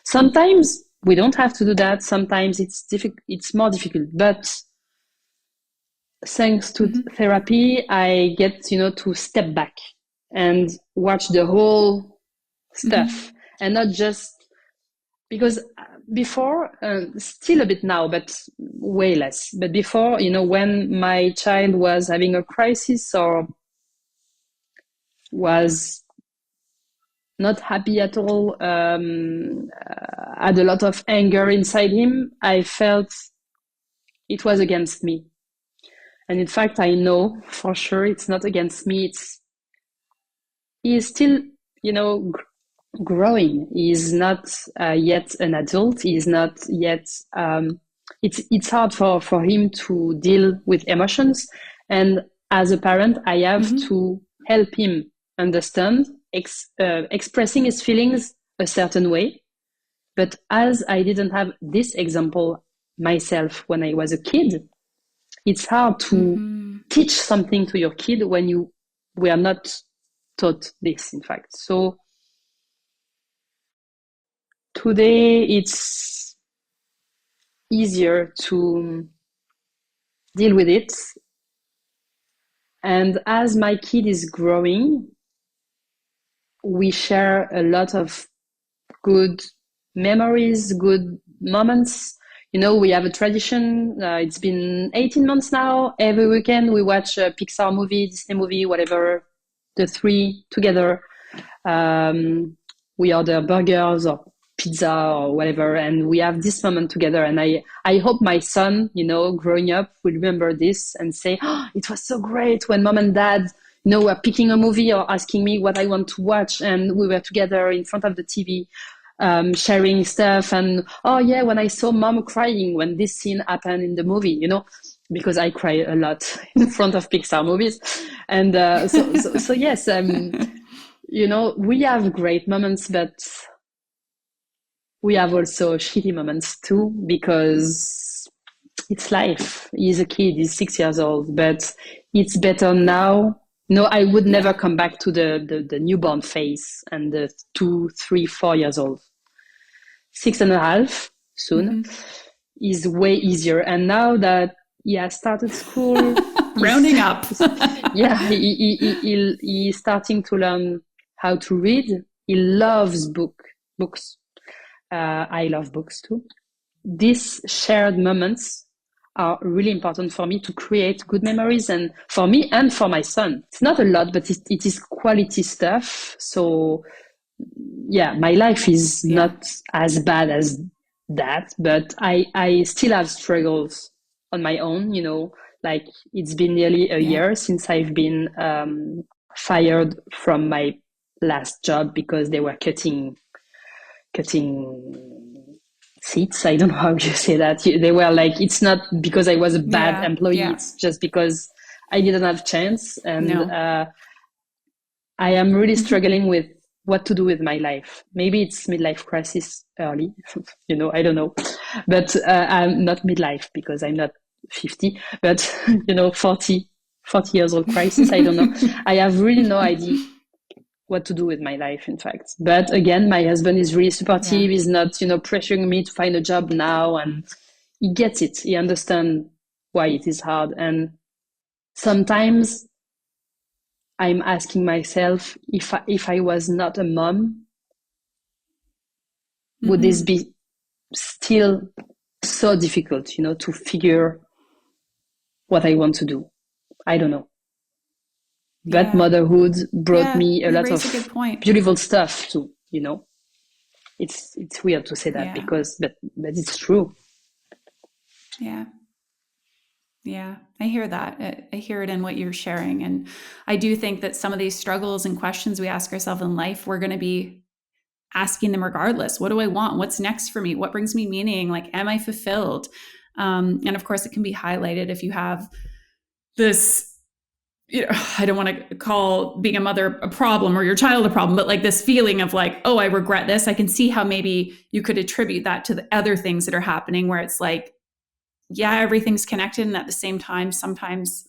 [SPEAKER 1] Sometimes we don't have to do that. Sometimes it's more difficult, but thanks to therapy, I get, to step back and watch the whole stuff and not just because before, still a bit now, but way less. But before, when my child was having a crisis or was not happy at all, had a lot of anger inside him, I felt it was against me. And in fact, I know for sure it's not against me. He is still, growing. He is not yet an adult. He is not yet. It's hard for him to deal with emotions, and as a parent, I have to help him understand, expressing his feelings a certain way. But as I didn't have this example myself when I was a kid, it's hard to teach something to your kid when you were not taught this, in fact. So today it's easier to deal with it. And as my kid is growing, we share a lot of good memories, good moments. We have a tradition. It's been 18 months now. Every weekend we watch a Pixar movie, Disney movie, whatever, the three together. We order burgers or pizza or whatever, and we have this moment together. And I hope my son, growing up, will remember this and say, oh, it was so great when mom and dad, were picking a movie or asking me what I want to watch, and we were together in front of the TV. Sharing stuff, and oh yeah, when I saw mom crying when this scene happened in the movie, because I cry a lot in front of Pixar movies, and so yes, we have great moments, but we have also shitty moments too, because it's life. He's a kid, he's 6 years old, but it's better now. No, I would never come back to the newborn phase and the 2, 3, 4 years old. 6.5 soon is way easier. And now that he has started school,
[SPEAKER 2] rounding up,
[SPEAKER 1] he's starting to learn how to read. He loves books. I love books too. These shared moments are really important for me to create good memories, and for me and for my son. It's not a lot, but it is quality stuff. So yeah, my life is not as bad as that, but I still have struggles on my own, like it's been nearly a year since I've been fired from my last job because they were cutting seats. I don't know how you say that. They were like, it's not because I was a bad employee. It's just because I didn't have chance. And I am really struggling with what to do with my life. Maybe it's midlife crisis early, I don't know. But I'm not midlife because I'm not 50, but 40 years old crisis. I don't know. I have really no idea what to do with my life, in fact. But again, my husband is really supportive. He's not, pressuring me to find a job now, and he gets it. He understands why it is hard. And sometimes I'm asking myself, if I was not a mom, would this be still so difficult, to figure what I want to do? I don't know. But motherhood brought me a lot of beautiful stuff too, It's weird to say that but it's true.
[SPEAKER 2] Yeah, I hear that. I hear it in what you're sharing. And I do think that some of these struggles and questions we ask ourselves in life, we're going to be asking them regardless. What do I want? What's next for me? What brings me meaning? Like, am I fulfilled? And of course, it can be highlighted if you have this, I don't want to call being a mother a problem or your child a problem, but like this feeling of like, oh, I regret this. I can see how maybe you could attribute that to the other things that are happening where it's like, yeah, everything's connected. And at the same time, sometimes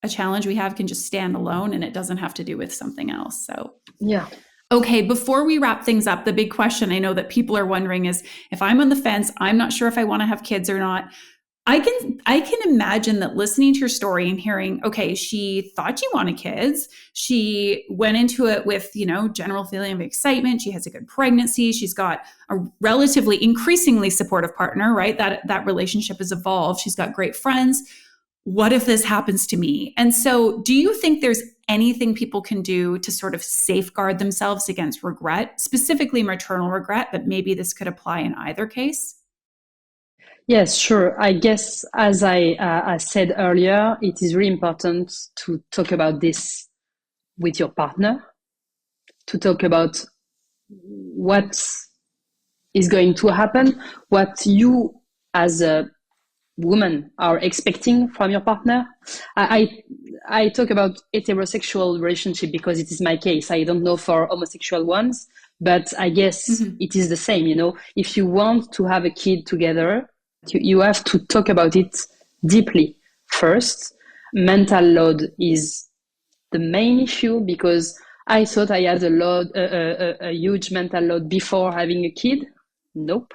[SPEAKER 2] a challenge we have can just stand alone and it doesn't have to do with something else. So,
[SPEAKER 1] yeah.
[SPEAKER 2] Okay, before we wrap things up, the big question I know that people are wondering is, if I'm on the fence, I'm not sure if I want to have kids or not. I can imagine that listening to your story and hearing, okay, she thought she wanted kids. She went into it with, general feeling of excitement. She has a good pregnancy. She's got a relatively increasingly supportive partner, right? That relationship has evolved. She's got great friends. What if this happens to me? And so do you think there's anything people can do to sort of safeguard themselves against regret, specifically maternal regret, but maybe this could apply in either case?
[SPEAKER 1] Yes, sure. I guess, as I said earlier, it is really important to talk about this with your partner, to talk about what is going to happen, what you as a woman are expecting from your partner. I talk about heterosexual relationship because it is my case. I don't know for homosexual ones, but I guess it is the same. If you want to have a kid together, you have to talk about it deeply first. Mental load is the main issue because I thought I had a huge mental load before having a kid. Nope,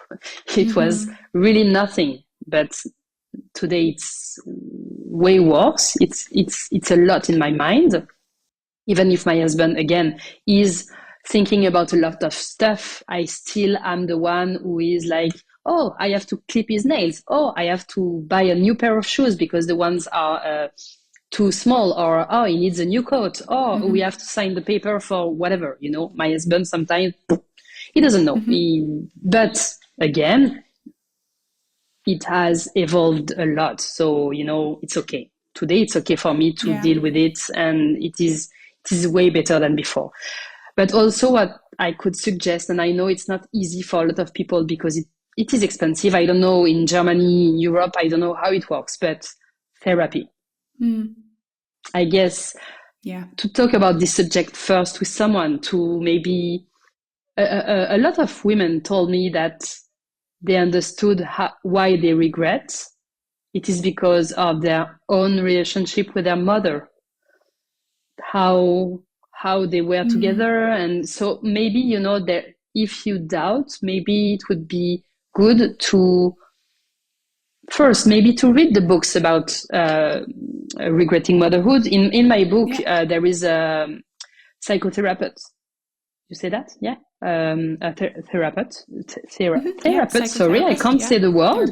[SPEAKER 1] it was really nothing. But today it's way worse. It's a lot in my mind. Even if my husband, again, is thinking about a lot of stuff, I still am the one who is like, oh, I have to clip his nails. Oh, I have to buy a new pair of shoes because the ones are too small. Or, oh, he needs a new coat. Oh, we have to sign the paper for whatever. My husband sometimes, he doesn't know. But again, it has evolved a lot. So, it's okay. Today, it's okay for me to deal with it. And it is way better than before. But also what I could suggest, and I know it's not easy for a lot of people because it is expensive. I don't know, in Germany, in Europe, I don't know how it works, but therapy. I guess to talk about this subject first with someone, to maybe, a lot of women told me that they understood why they regret. It is because of their own relationship with their mother, how they were together. And so maybe, that if you doubt, maybe it would be good to first maybe to read the books about regretting motherhood. In my book, there is a psychotherapist. You say that? Yeah. A therapist. Sorry, I can't say the word.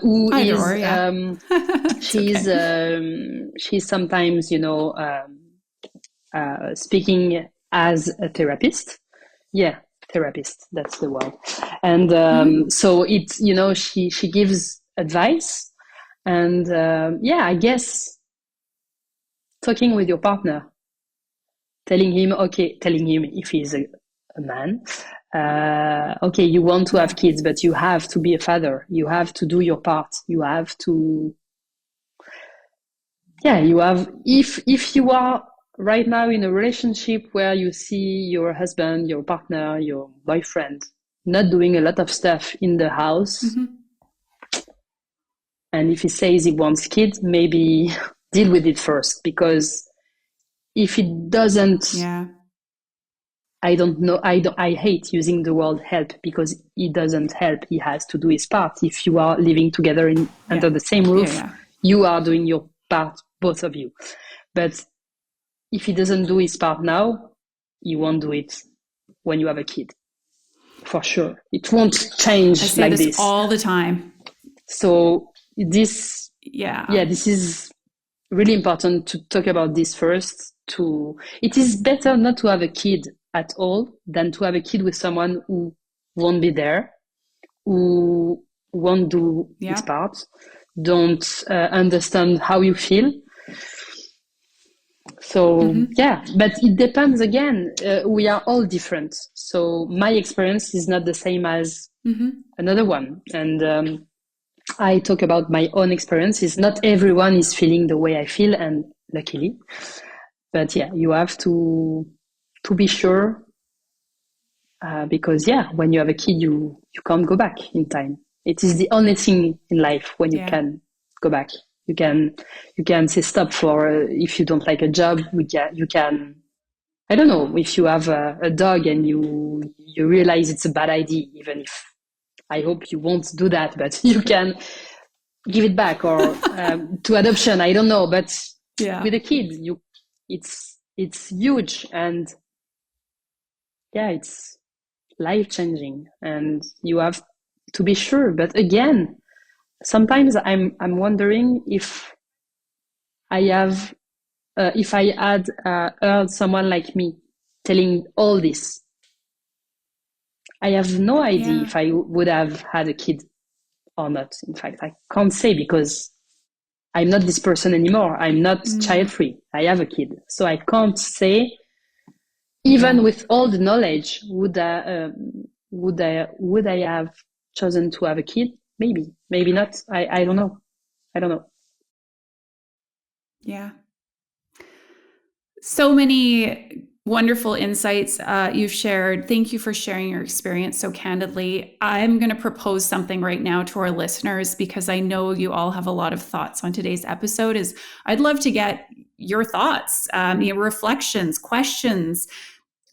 [SPEAKER 1] Who is she's sometimes, speaking as a therapist. Yeah, therapist. That's the word. And so it's, she gives advice, and I guess talking with your partner, telling him if he's a man, okay, you want to have kids, but you have to be a father. You have to do your part. You have to, if you are right now in a relationship where you see your husband, your partner, your boyfriend not doing a lot of stuff in the house, and if he says he wants kids, maybe deal with it first, because if it doesn't, I don't know. I hate using the word help, because it doesn't help. He has to do his part. If you are living together under the same roof, you are doing your part, both of you. But if he doesn't do his part now, he won't do it when you have a kid. For sure. It won't change. I say like this
[SPEAKER 2] all the time.
[SPEAKER 1] So this is really important to talk about this first. It is better not to have a kid at all than to have a kid with someone who won't be there, who won't do his part, don't understand how you feel. So but it depends again. We are all different. So my experience is not the same as another one. And I talk about my own experiences. Not everyone is feeling the way I feel, and luckily. But yeah, you have to be sure, because when you have a kid, you can't go back in time. It is the only thing in life when you can go back. You can say stop for if you don't like a job. You can. I don't know, if you have a dog and you realize it's a bad idea, even if I hope you won't do that, but you can give it back or to adoption. I don't know, but with a kid, it's huge, and it's life changing, and you have to be sure. But again, sometimes I'm wondering if I have if I had heard someone like me telling all this. I have no idea if I would have had a kid or not. In fact, I can't say, because I'm not this person anymore. I'm not child-free. I have a kid. So I can't say, even with all the knowledge, would I have chosen to have a kid? Maybe not. I don't know.
[SPEAKER 2] Yeah. So many wonderful insights you've shared. Thank you for sharing your experience so candidly. I'm going to propose something right now to our listeners, because I know you all have a lot of thoughts on today's episode. I'd love to get your thoughts, your reflections, questions.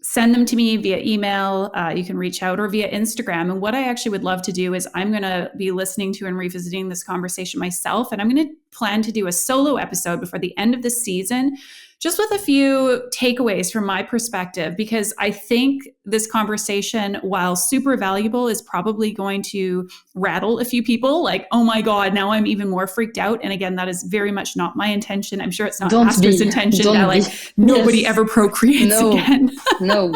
[SPEAKER 2] Send them to me via email. You can reach out, or via Instagram. And what I actually would love to do is, I'm going to be listening to and revisiting this conversation myself. And I'm going to plan to do a solo episode before the end of the season, just with a few takeaways from my perspective, because I think this conversation, while super valuable, is probably going to rattle a few people. Like, oh my God, now I'm even more freaked out. And again, that is very much not my intention. I'm sure it's not Astrid's intention that nobody ever procreates again.
[SPEAKER 1] No.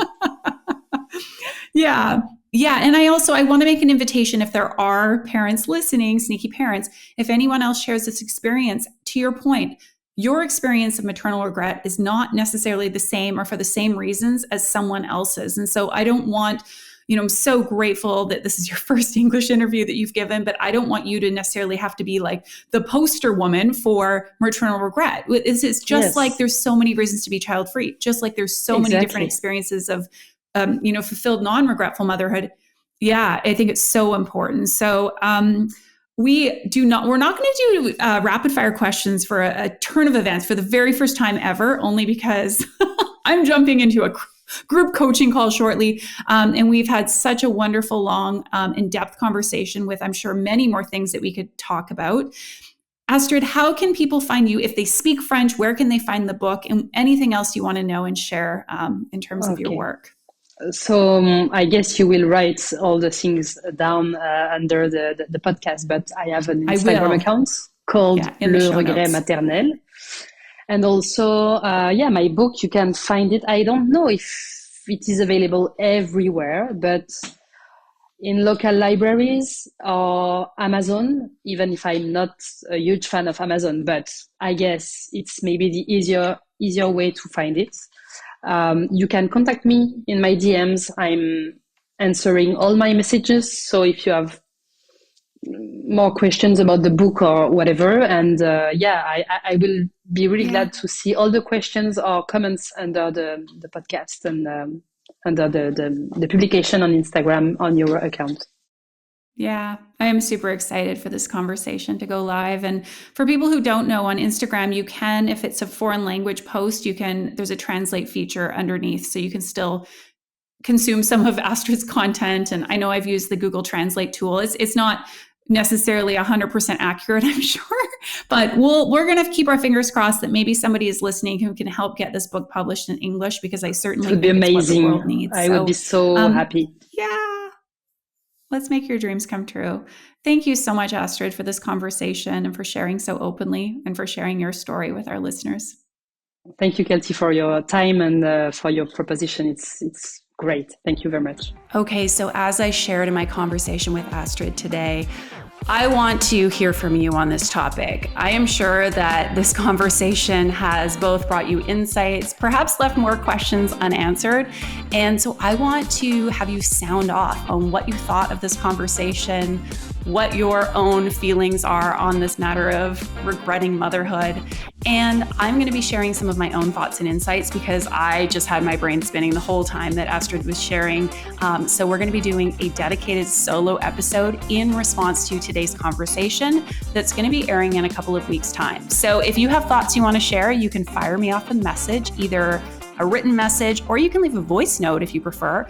[SPEAKER 2] Yeah. And I want to make an invitation, if there are parents listening, sneaky parents, if anyone else shares this experience, to your point, your experience of maternal regret is not necessarily the same or for the same reasons as someone else's. And so I don't want, I'm so grateful that this is your first English interview that you've given, but I don't want you to necessarily have to be like the poster woman for maternal regret. It's just like there's so many reasons to be child-free, just like there's so many different experiences of, fulfilled, non-regretful motherhood. Yeah, I think it's so important. So, we're not going to do rapid fire questions for a turn of events for the very first time ever, only because I'm jumping into a group coaching call shortly. And we've had such a wonderful, long, in-depth conversation with, I'm sure, many more things that we could talk about. Astrid, how can people find you if they speak French? Where can they find the book, and anything else you want to know and share in terms of your work?
[SPEAKER 1] So I guess you will write all the things down under the podcast, but I have an Instagram account called Le Regret Maternel. And also, my book, you can find it. I don't know if it is available everywhere, but in local libraries or Amazon, even if I'm not a huge fan of Amazon, but I guess it's maybe the easier way to find it. You can contact me in my DMs. I'm answering all my messages. So if you have more questions about the book or whatever, and I will be really glad to see all the questions or comments under the podcast and under the publication on Instagram on your account.
[SPEAKER 2] Yeah, I am super excited for this conversation to go live. And for people who don't know, on Instagram, you can, if it's a foreign language post, there's a translate feature underneath. So you can still consume some of Astrid's content. And I know I've used the Google Translate tool. It's not necessarily 100% accurate, I'm sure, but we're going to keep our fingers crossed that maybe somebody is listening who can help get this book published in English, because I certainly think it's what the world needs.
[SPEAKER 1] I would be so happy.
[SPEAKER 2] Yeah. Let's make your dreams come true. Thank you so much, Astrid, for this conversation and for sharing so openly and for sharing your story with our listeners.
[SPEAKER 1] Thank you, Keltie, for your time and for your proposition. It's great. Thank you very much.
[SPEAKER 2] Okay, so as I shared in my conversation with Astrid today, I want to hear from you on this topic. I am sure that this conversation has both brought you insights, perhaps left more questions unanswered. And so I want to have you sound off on what you thought of this conversation, what your own feelings are on this matter of regretting motherhood. And I'm going to be sharing some of my own thoughts and insights because I just had my brain spinning the whole time that Astrid was sharing. So we're going to be doing a dedicated solo episode in response to today's conversation that's going to be airing in a couple of weeks' time. So if you have thoughts you want to share, you can fire me off a message, either a written message, or you can leave a voice note if you prefer,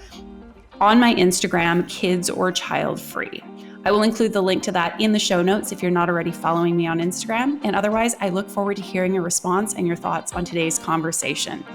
[SPEAKER 2] on my Instagram, Kids or Child Free. I will include the link to that in the show notes if you're not already following me on Instagram. And otherwise, I look forward to hearing your response and your thoughts on today's conversation.